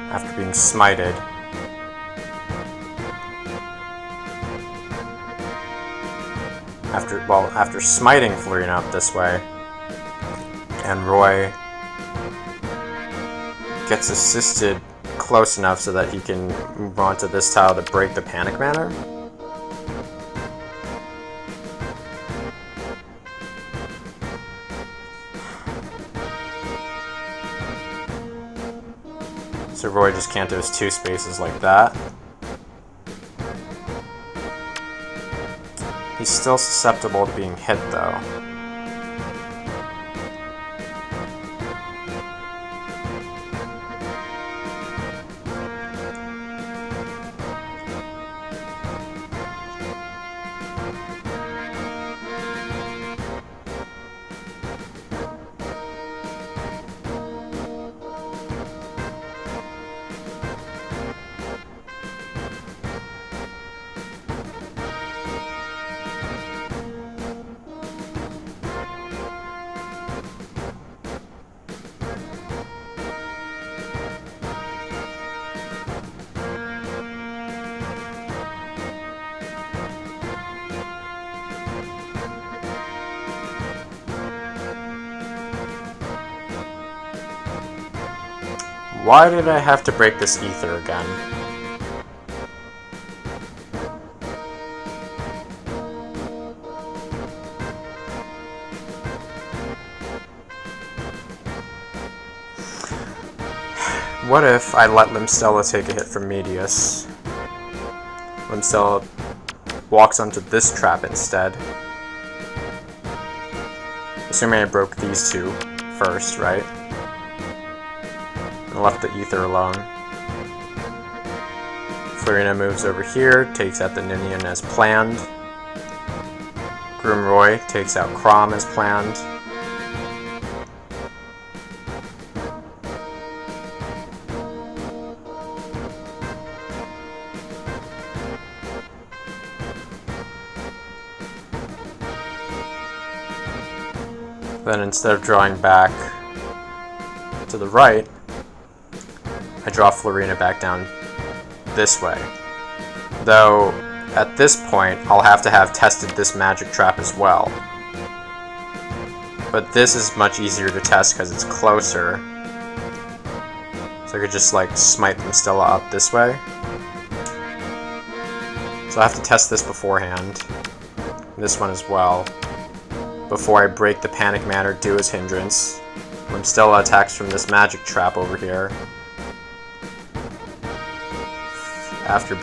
After being smited. After smiting Florina up this way. And Roy gets assisted close enough so that he can move on to this tile to break the panic mana. So Roy just cantos 2 spaces like that. He's still susceptible to being hit though. Why did I have to break this Aether again? What if I let Limstella take a hit from Medius? Limstella walks onto this trap instead. Assuming I broke these two first, right? And left the Aether alone. Florina moves over here, takes out the Ninian as planned. Groomroy takes out Crom as planned. Then instead of drawing back to the right, I draw Florina back down this way. Though, at this point, I'll have to have tested this magic trap as well. But this is much easier to test because it's closer. So I could just, like, smite Limstella up this way. So I have to test this beforehand. This one as well. Before I break the Panic Matter, do his hindrance. Limstella attacks from this magic trap over here. After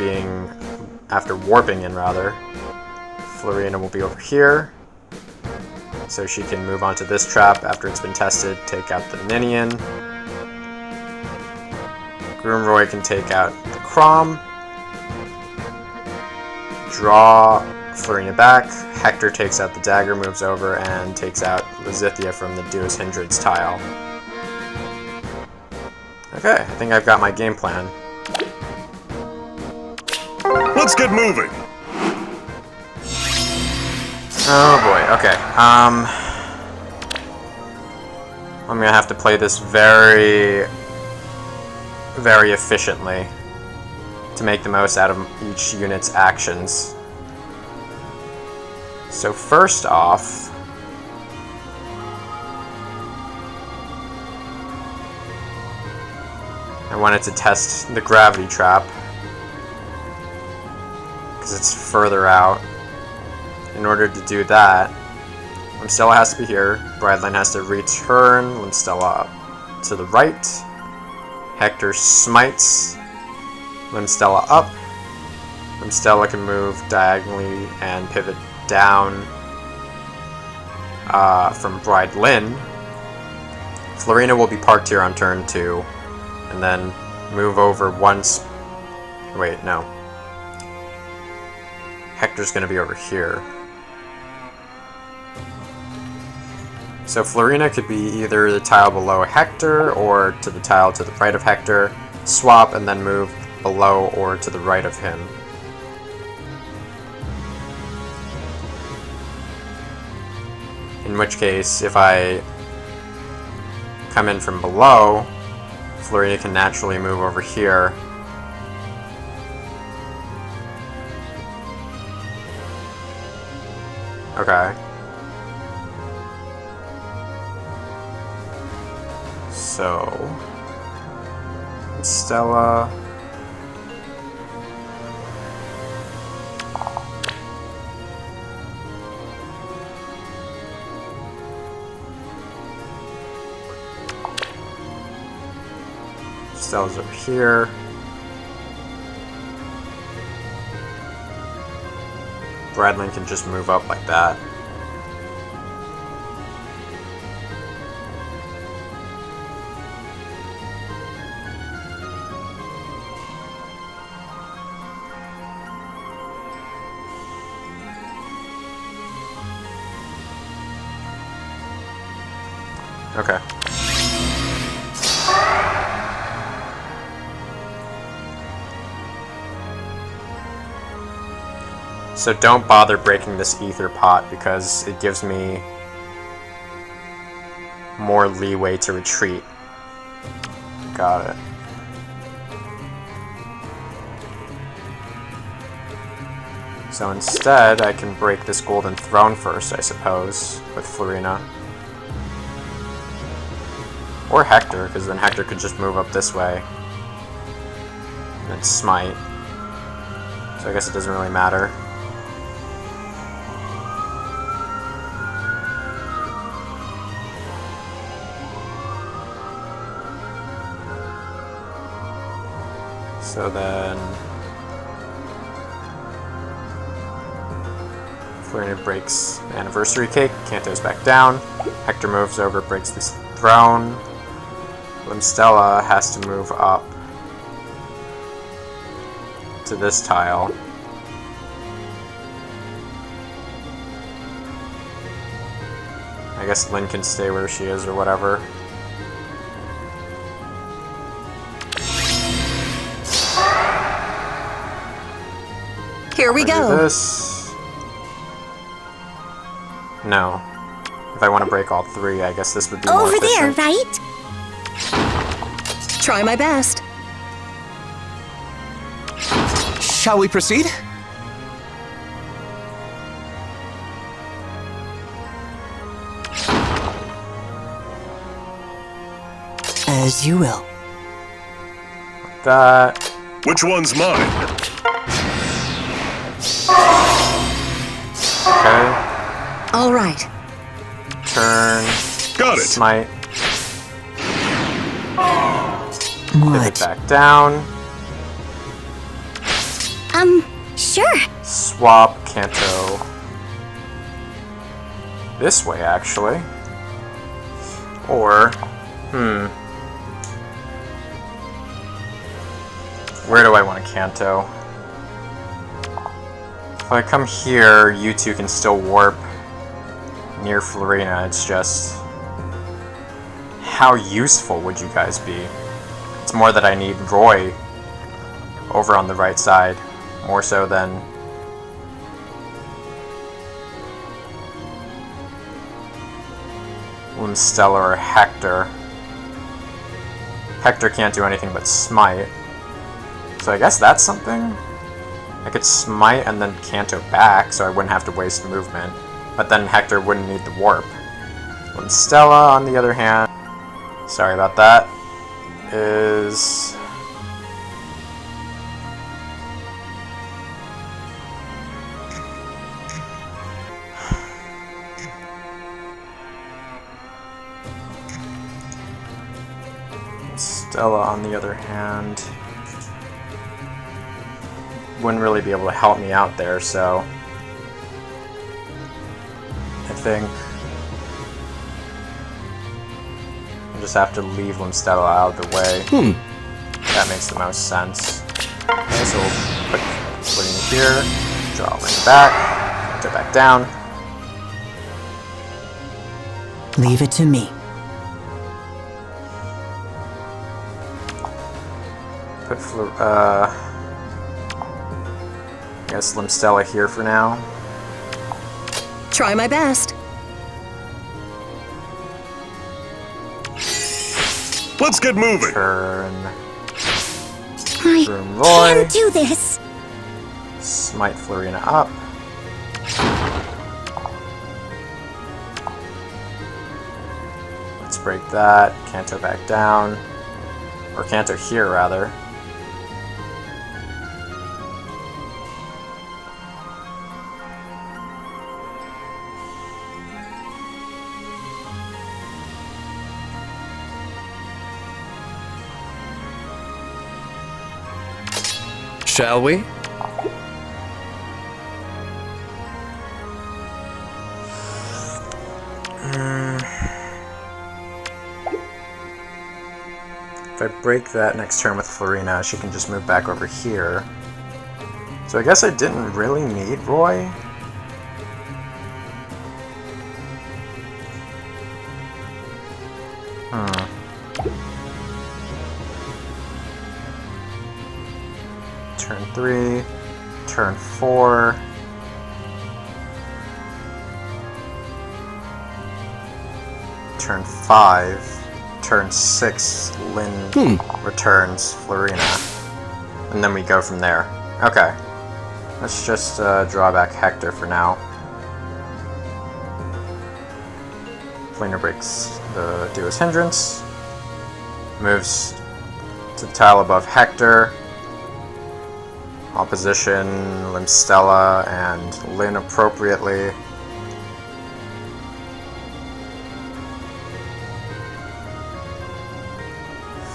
warping in, rather. Florina will be over here. So she can move on to this trap after it's been tested, take out the Ninian. Groomroy can take out the Crom. Draw Florina back. Hector takes out the dagger, moves over, and takes out Lizithia from the Do His Hindrance tile. Okay, I think I've got my game plan. Let's get moving. Oh boy, okay. I'm gonna have to play this very, very efficiently to make the most out of each unit's actions. So first off, I wanted to test the gravity trap because it's further out. In order to do that, Limstella has to be here, Bradlin has to return Limstella up to the right, Hector smites Limstella up, Limstella can move diagonally and pivot down from Bridlin. Florina will be parked here on turn 2, and then move over once. Wait, no. Hector's gonna be over here. So Florina could be either the tile below Hector or to the tile to the right of Hector, swap, and then move below or to the right of him. In which case, if I come in from below, Florina can naturally move over here. Okay. So, Stella. Stella's over here. Bradlin can just move up like that. Okay. So don't bother breaking this ether pot because it gives me more leeway to retreat. Got it. So instead, I can break this golden throne first, I suppose, with Florina. Or Hector, because then Hector could just move up this way. And then smite. So I guess it doesn't really matter. So then Florina breaks the anniversary cake, Kanto's back down, Hector moves over, breaks this throne, Limstella has to move up to this tile. I guess Lynn can stay where she is or whatever. Here we Do go. this. No. If I want to break all three, I guess this would be more Over there, efficient. right? Try my best. Shall we proceed? As you will. That. Which one's mine? Okay. All right. Turn. Got it. Smite. Pivot What? back down. Sure. Swap Kanto. This way, actually. Or. Where do I want to Kanto? If I come here, you two can still warp near Florina. It's just... how useful would you guys be? It's more that I need Roy over on the right side. More so than... Limstella or Hector. Hector can't do anything but smite. So I guess that's something? I could smite and then Kanto back, so I wouldn't have to waste movement. But then Hector wouldn't need the warp. Limstella, on the other hand, sorry about that, is... Stella, on the other hand, wouldn't really be able to help me out there, so I think I just have to leave Limstella out of the way. That makes the most sense. Okay, so we'll put Florina here, draw Lynn back, go back down. Leave it to me. Put I guess Limstella here for now. Try my best. Let's get moving. Turn. I Room Roy. can do this. Smite Florina up. Let's break that. Kanto back down. Or Kanto here, rather. Shall we? If I break that next turn with Florina, she can just move back over here. So I guess I didn't really need Roy. Turn 3, turn 4. Turn 5, turn 6, Lynn returns Florina. And then we go from there. Okay. Let's just draw back Hector for now. Florina breaks the Duo's Hindrance. Moves to the tile above Hector. Opposition, Limstella, and Lyn appropriately.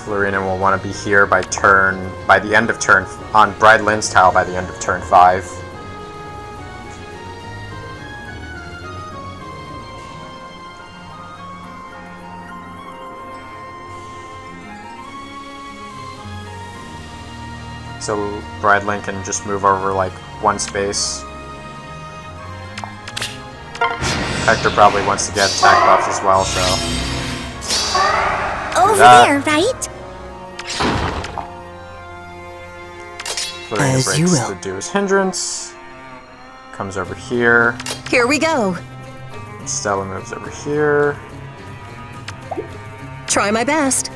Florina will want to be here by the end of turn, on Bride Lyn's tile by the end of turn 5. So Bride Lyn can just move over like one space. Hector probably wants to get attack buffs as well, so. Over there, right? Florina As you breaks will. the Duo's hindrance. Comes over here. Here we go. Stella moves over here. Try my best.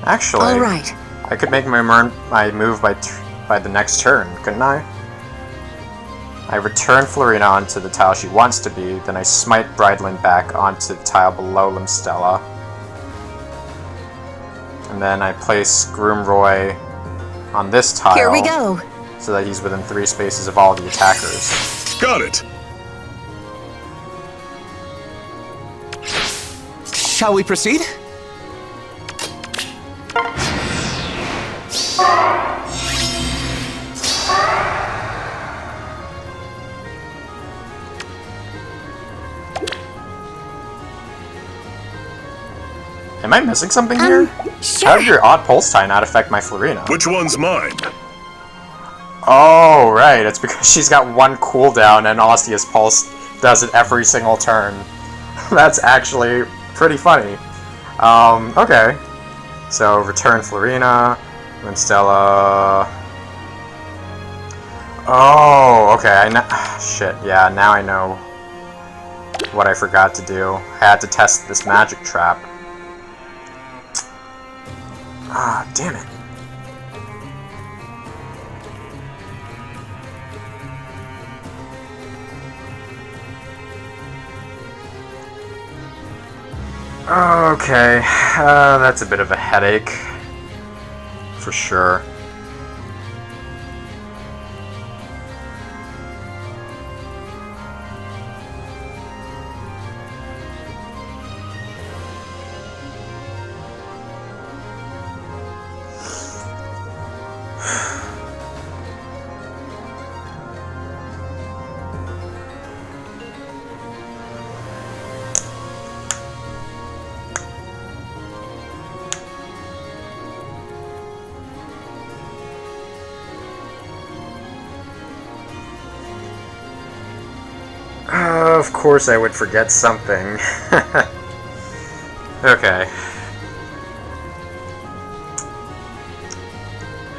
Actually, All right. I could make my move by the next turn, couldn't I? I return Florina onto the tile she wants to be, then I smite Bride Lyn back onto the tile below Limstella. And then I place Groom Roy on this tile. Here we go. So that he's within 3 spaces of all the attackers. Got it. Shall we proceed? Am I missing something here? Sure. How did your odd pulse tie not affect my Florina? Which one's mine? Oh, right. It's because she's got 1 cooldown and Ostia's pulse does it every single turn. That's actually pretty funny. Okay. So, return Florina, Limstella. Oh, okay. Shit, yeah, now I know what I forgot to do. I had to test this magic trap. Ah, damn it. Okay, that's a bit of a headache, for sure. Of course I would forget something. Okay.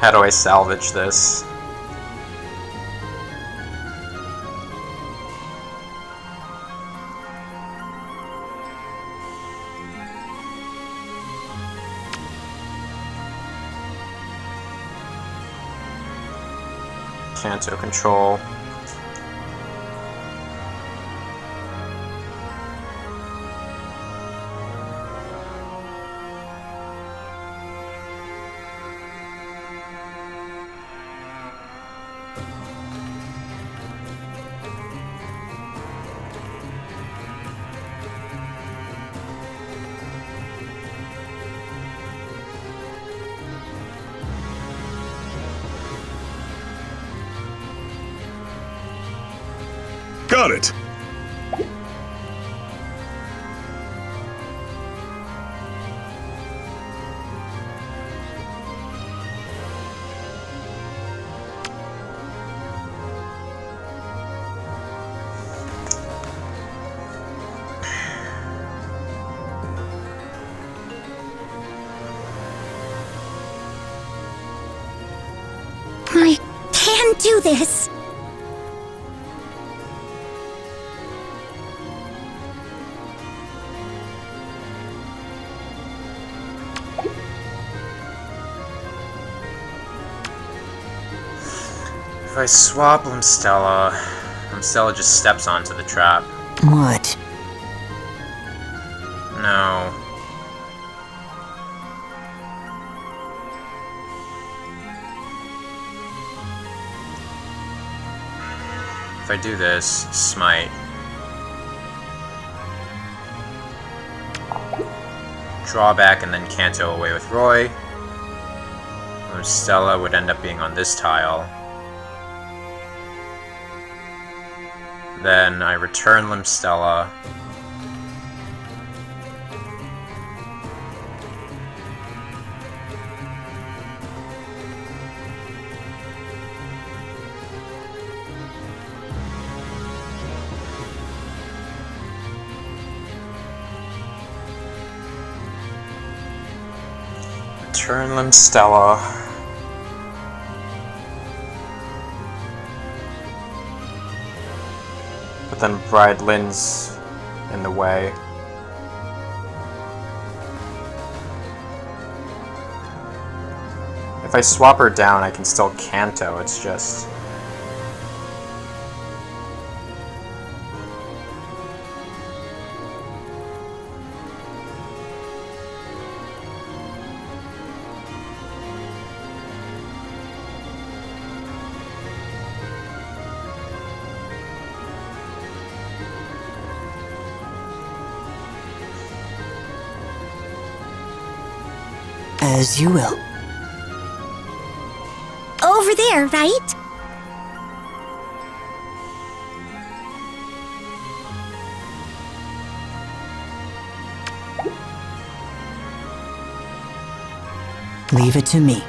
How do I salvage this? Canto control. Got it. I can do this. I swap Limstella, Limstella just steps onto the trap. What? No. If I do this, smite. Draw back and then Canto away with Roy. Limstella would end up being on this tile. Then I return Limstella. Return Limstella. But then Bride Lynn's in the way. If I swap her down, I can still Canto, it's just... As you will. Over there, right? Leave it to me.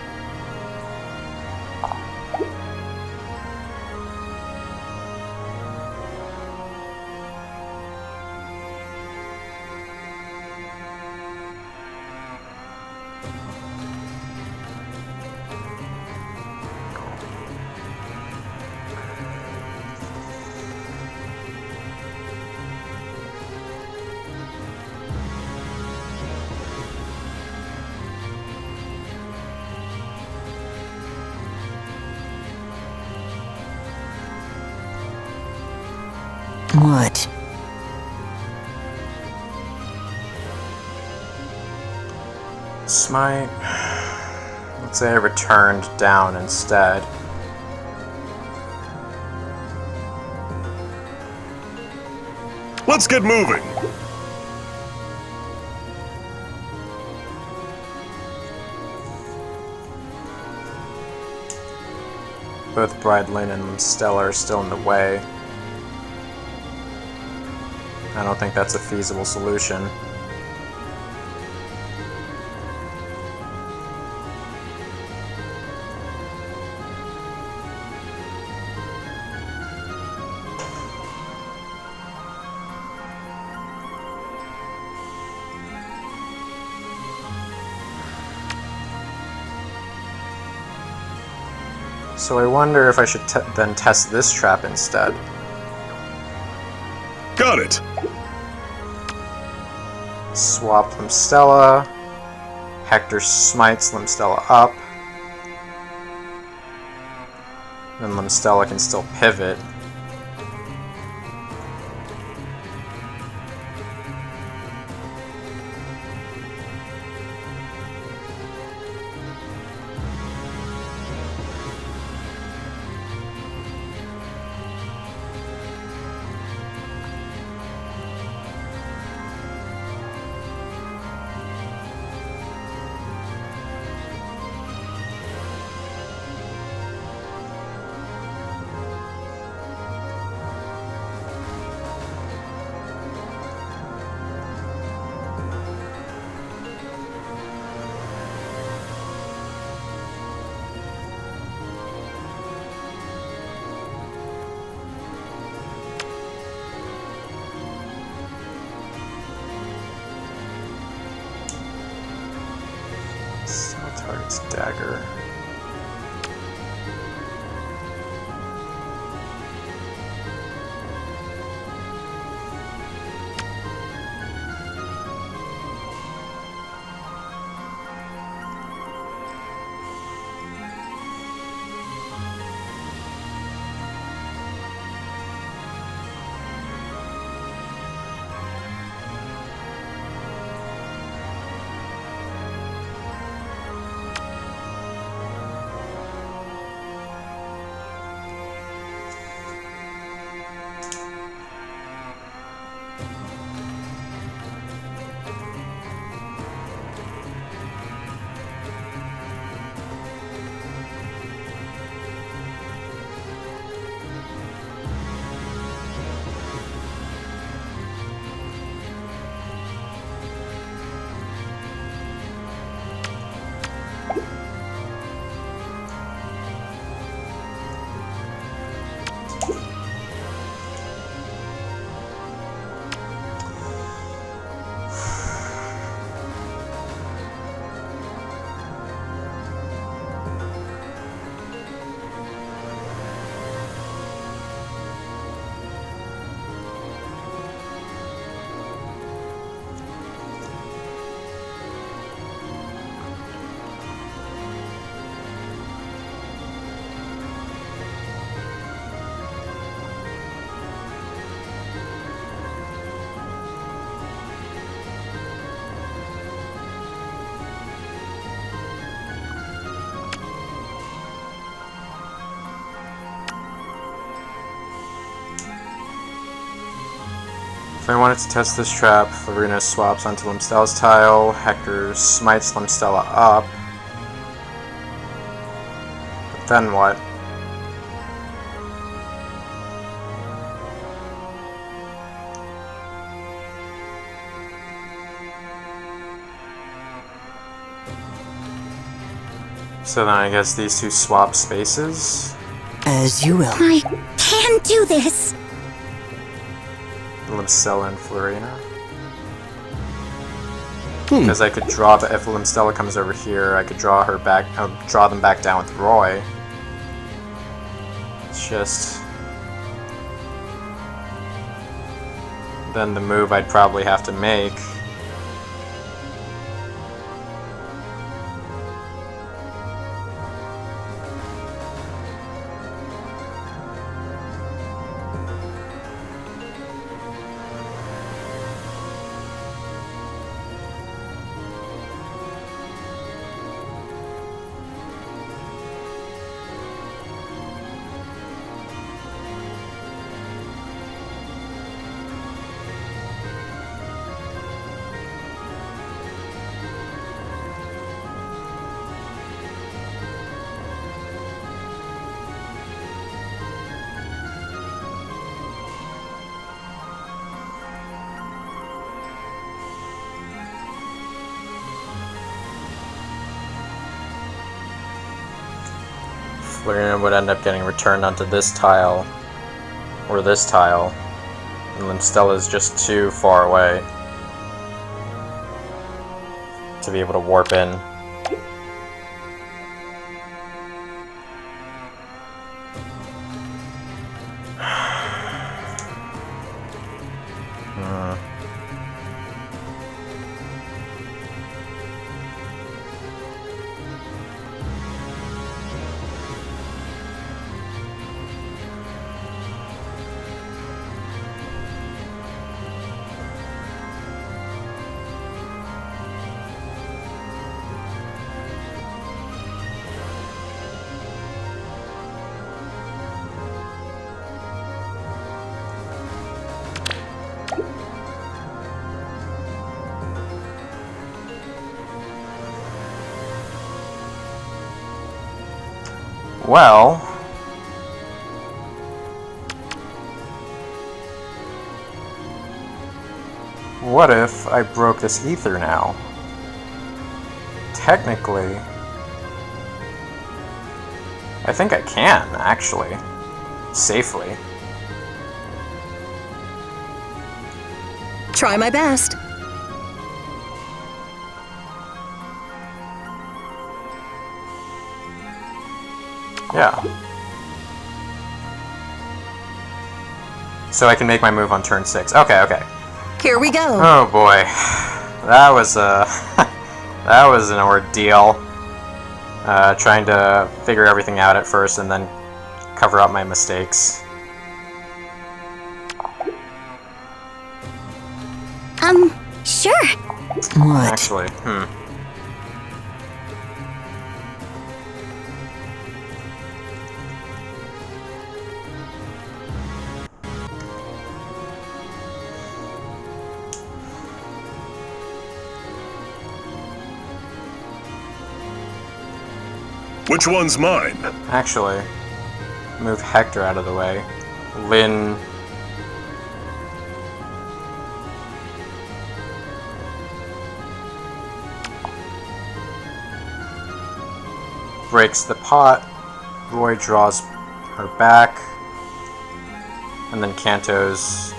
What? Smite. Let's say I returned down instead. Let's get moving. Both Bride Lynn and Limstella are still in the way. I don't think that's a feasible solution. So I wonder if I should then test this trap instead. Got it. Swap Limstella. Hector smites Limstella up. Then Limstella can still pivot. Target's dagger. If I wanted to test this trap, Florina swaps onto Limstella's tile, Hector smites Limstella up. But then what? So then I guess these two swap spaces? As you will. I can do this. Limstella and Florina. Because I could draw, if Limstella comes over here, I could draw her back, draw them back down with Roy. It's just... then the move I'd probably have to make. Florina would end up getting returned onto this tile, or this tile, and Limstella's just too far away to be able to warp in. Well, what if I broke this ether now? Technically, I think I can, actually, safely. Try my best. Yeah. So I can make my move on turn 6. Okay, okay. Here we go. Oh boy. That was that was an ordeal. Trying to figure everything out at first and then cover up my mistakes. Sure. What? Actually, Which one's mine? Actually, move Hector out of the way. Lynn. Breaks the pot. Roy draws her back. And then Cantos.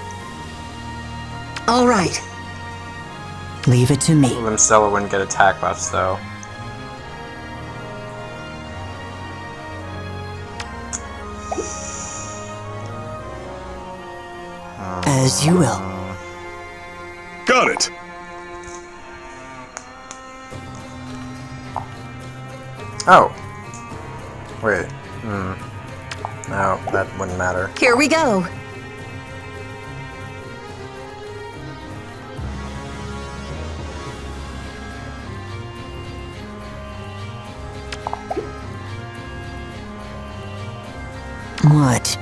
All right. Leave it to me. Limstella wouldn't get attack buffs though. As you will. Got it. Oh. Wait. No, that wouldn't matter. Here we go. What?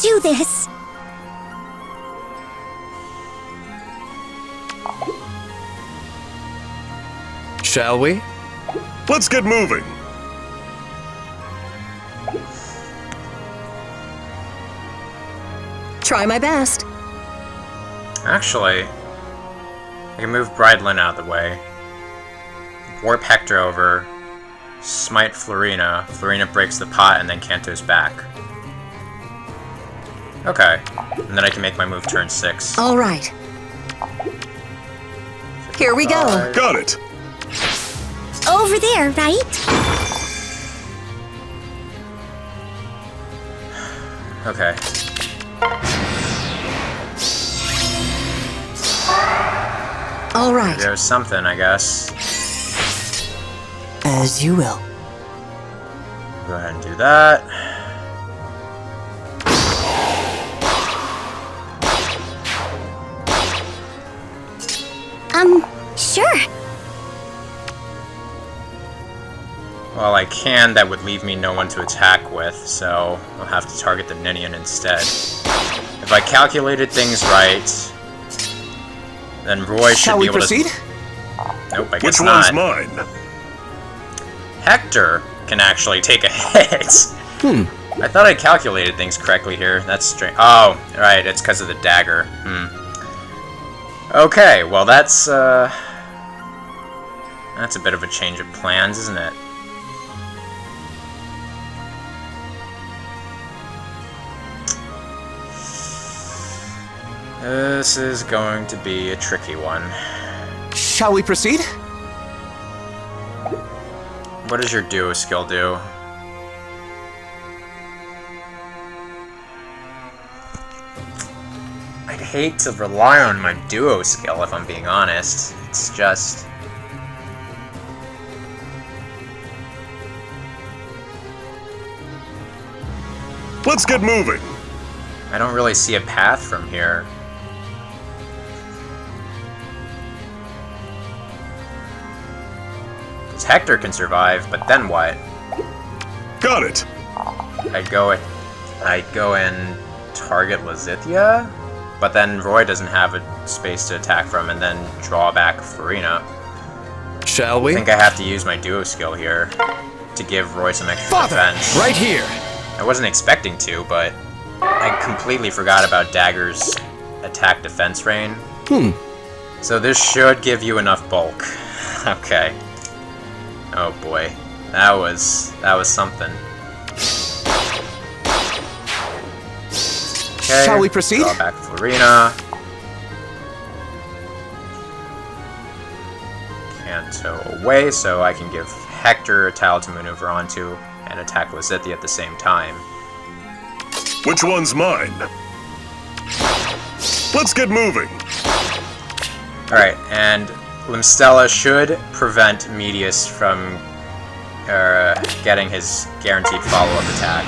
do this. Shall we? Let's get moving. Try my best. Actually, I can move Bridlin out of the way. Warp Hector over. Smite Florina. Florina breaks the pot and then Kanto's back. Okay. And then I can make my move turn 6. All right. Here we go. Got it. Over there, right? Okay. All right. There's something, I guess. As you will. Go ahead and do that. Sure. Well, I can. That would leave me no one to attack with, so I'll have to target the Ninian instead. If I calculated things right, then Roy should Shall be we able proceed? to... Nope, I guess Which not. one's mine? Hector can actually take a hit. I thought I calculated things correctly here. That's strange. Oh, right, it's because of the dagger. Okay, well that's a bit of a change of plans, isn't it? This is going to be a tricky one. Shall we proceed? What does your duo skill do? I'd hate to rely on my duo skill if I'm being honest. It's just... Let's get moving. I don't really see a path from here. Because Hector can survive, but then what? Got it. I'd go and target Lizithia, but then Roy doesn't have a space to attack from, and then draw back Farina. Shall I we? think I have to use my duo skill here to give Roy some extra Father, defense. right here. I wasn't expecting to, but I completely forgot about Dagger's attack defense range. So this should give you enough bulk. Okay. Oh boy. That was something. Okay. Shall we proceed? Draw back Florina. Kanto away, so I can give Hector a tile to maneuver onto and attack Lizithia at the same time. Which one's mine? Let's get moving. Alright, and Limstella should prevent Medius from getting his guaranteed follow-up attack.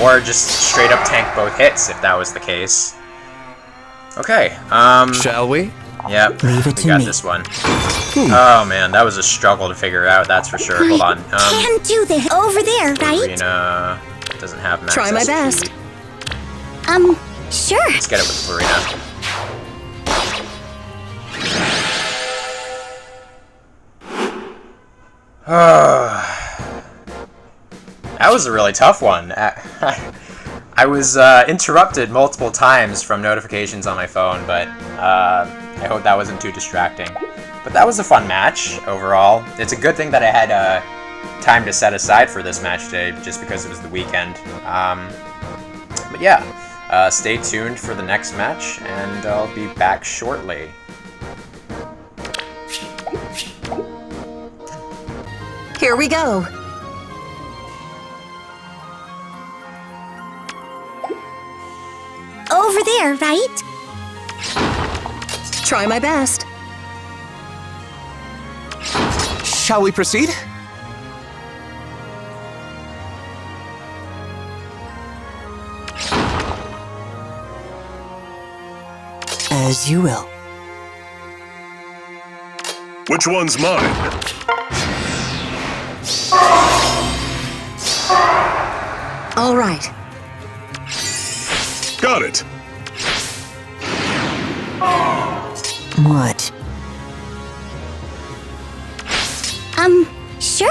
Or just straight up tank both hits, if that was the case. Okay, Shall we? Yep, Leave it we to got me. this one. Oh man, that was a struggle to figure out, that's for sure. Hold on. Can do this. Over there, right? Florina doesn't have max Try my SP. best. Sure. Let's get it with Florina. That was a really tough one. I was interrupted multiple times from notifications on my phone, but I hope that wasn't too distracting. But that was a fun match overall. It's a good thing that I had time to set aside for this match today, just because it was the weekend. But yeah, stay tuned for the next match, and I'll be back shortly. Here we go. Over there, right? Try my best. Shall we proceed? As you will. Which one's mine? All right. Got it. What? Sure.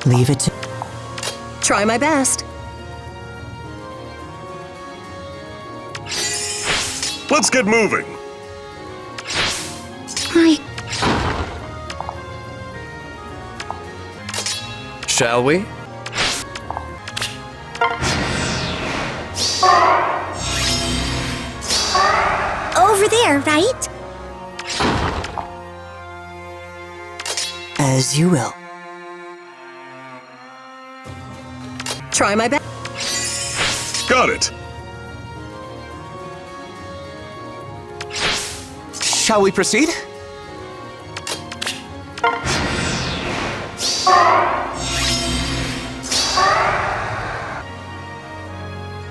Leave it to... Try my best. Let's get moving. I... Shall we? Over there, right? As you will. Try my best. Got it. Shall we proceed?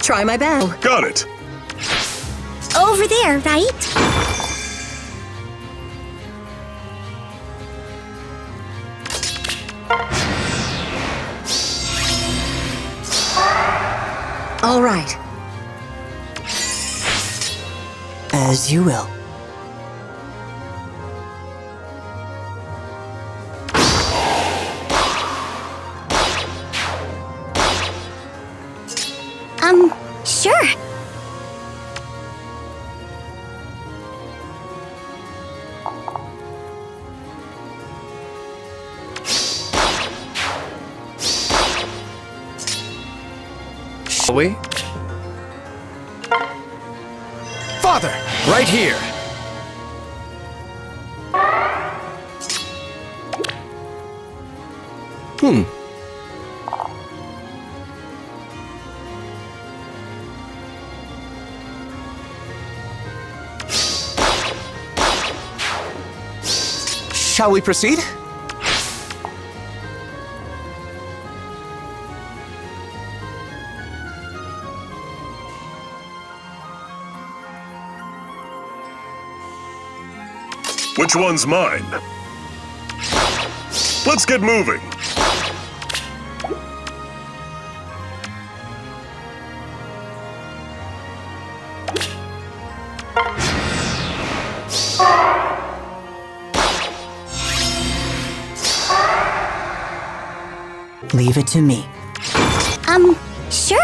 Try my best. Got it. Over there, right? All right. As you will. Sure. Shall we? Father, right here. Shall we proceed? Which one's mine? Let's get moving. Leave it to me. Sure.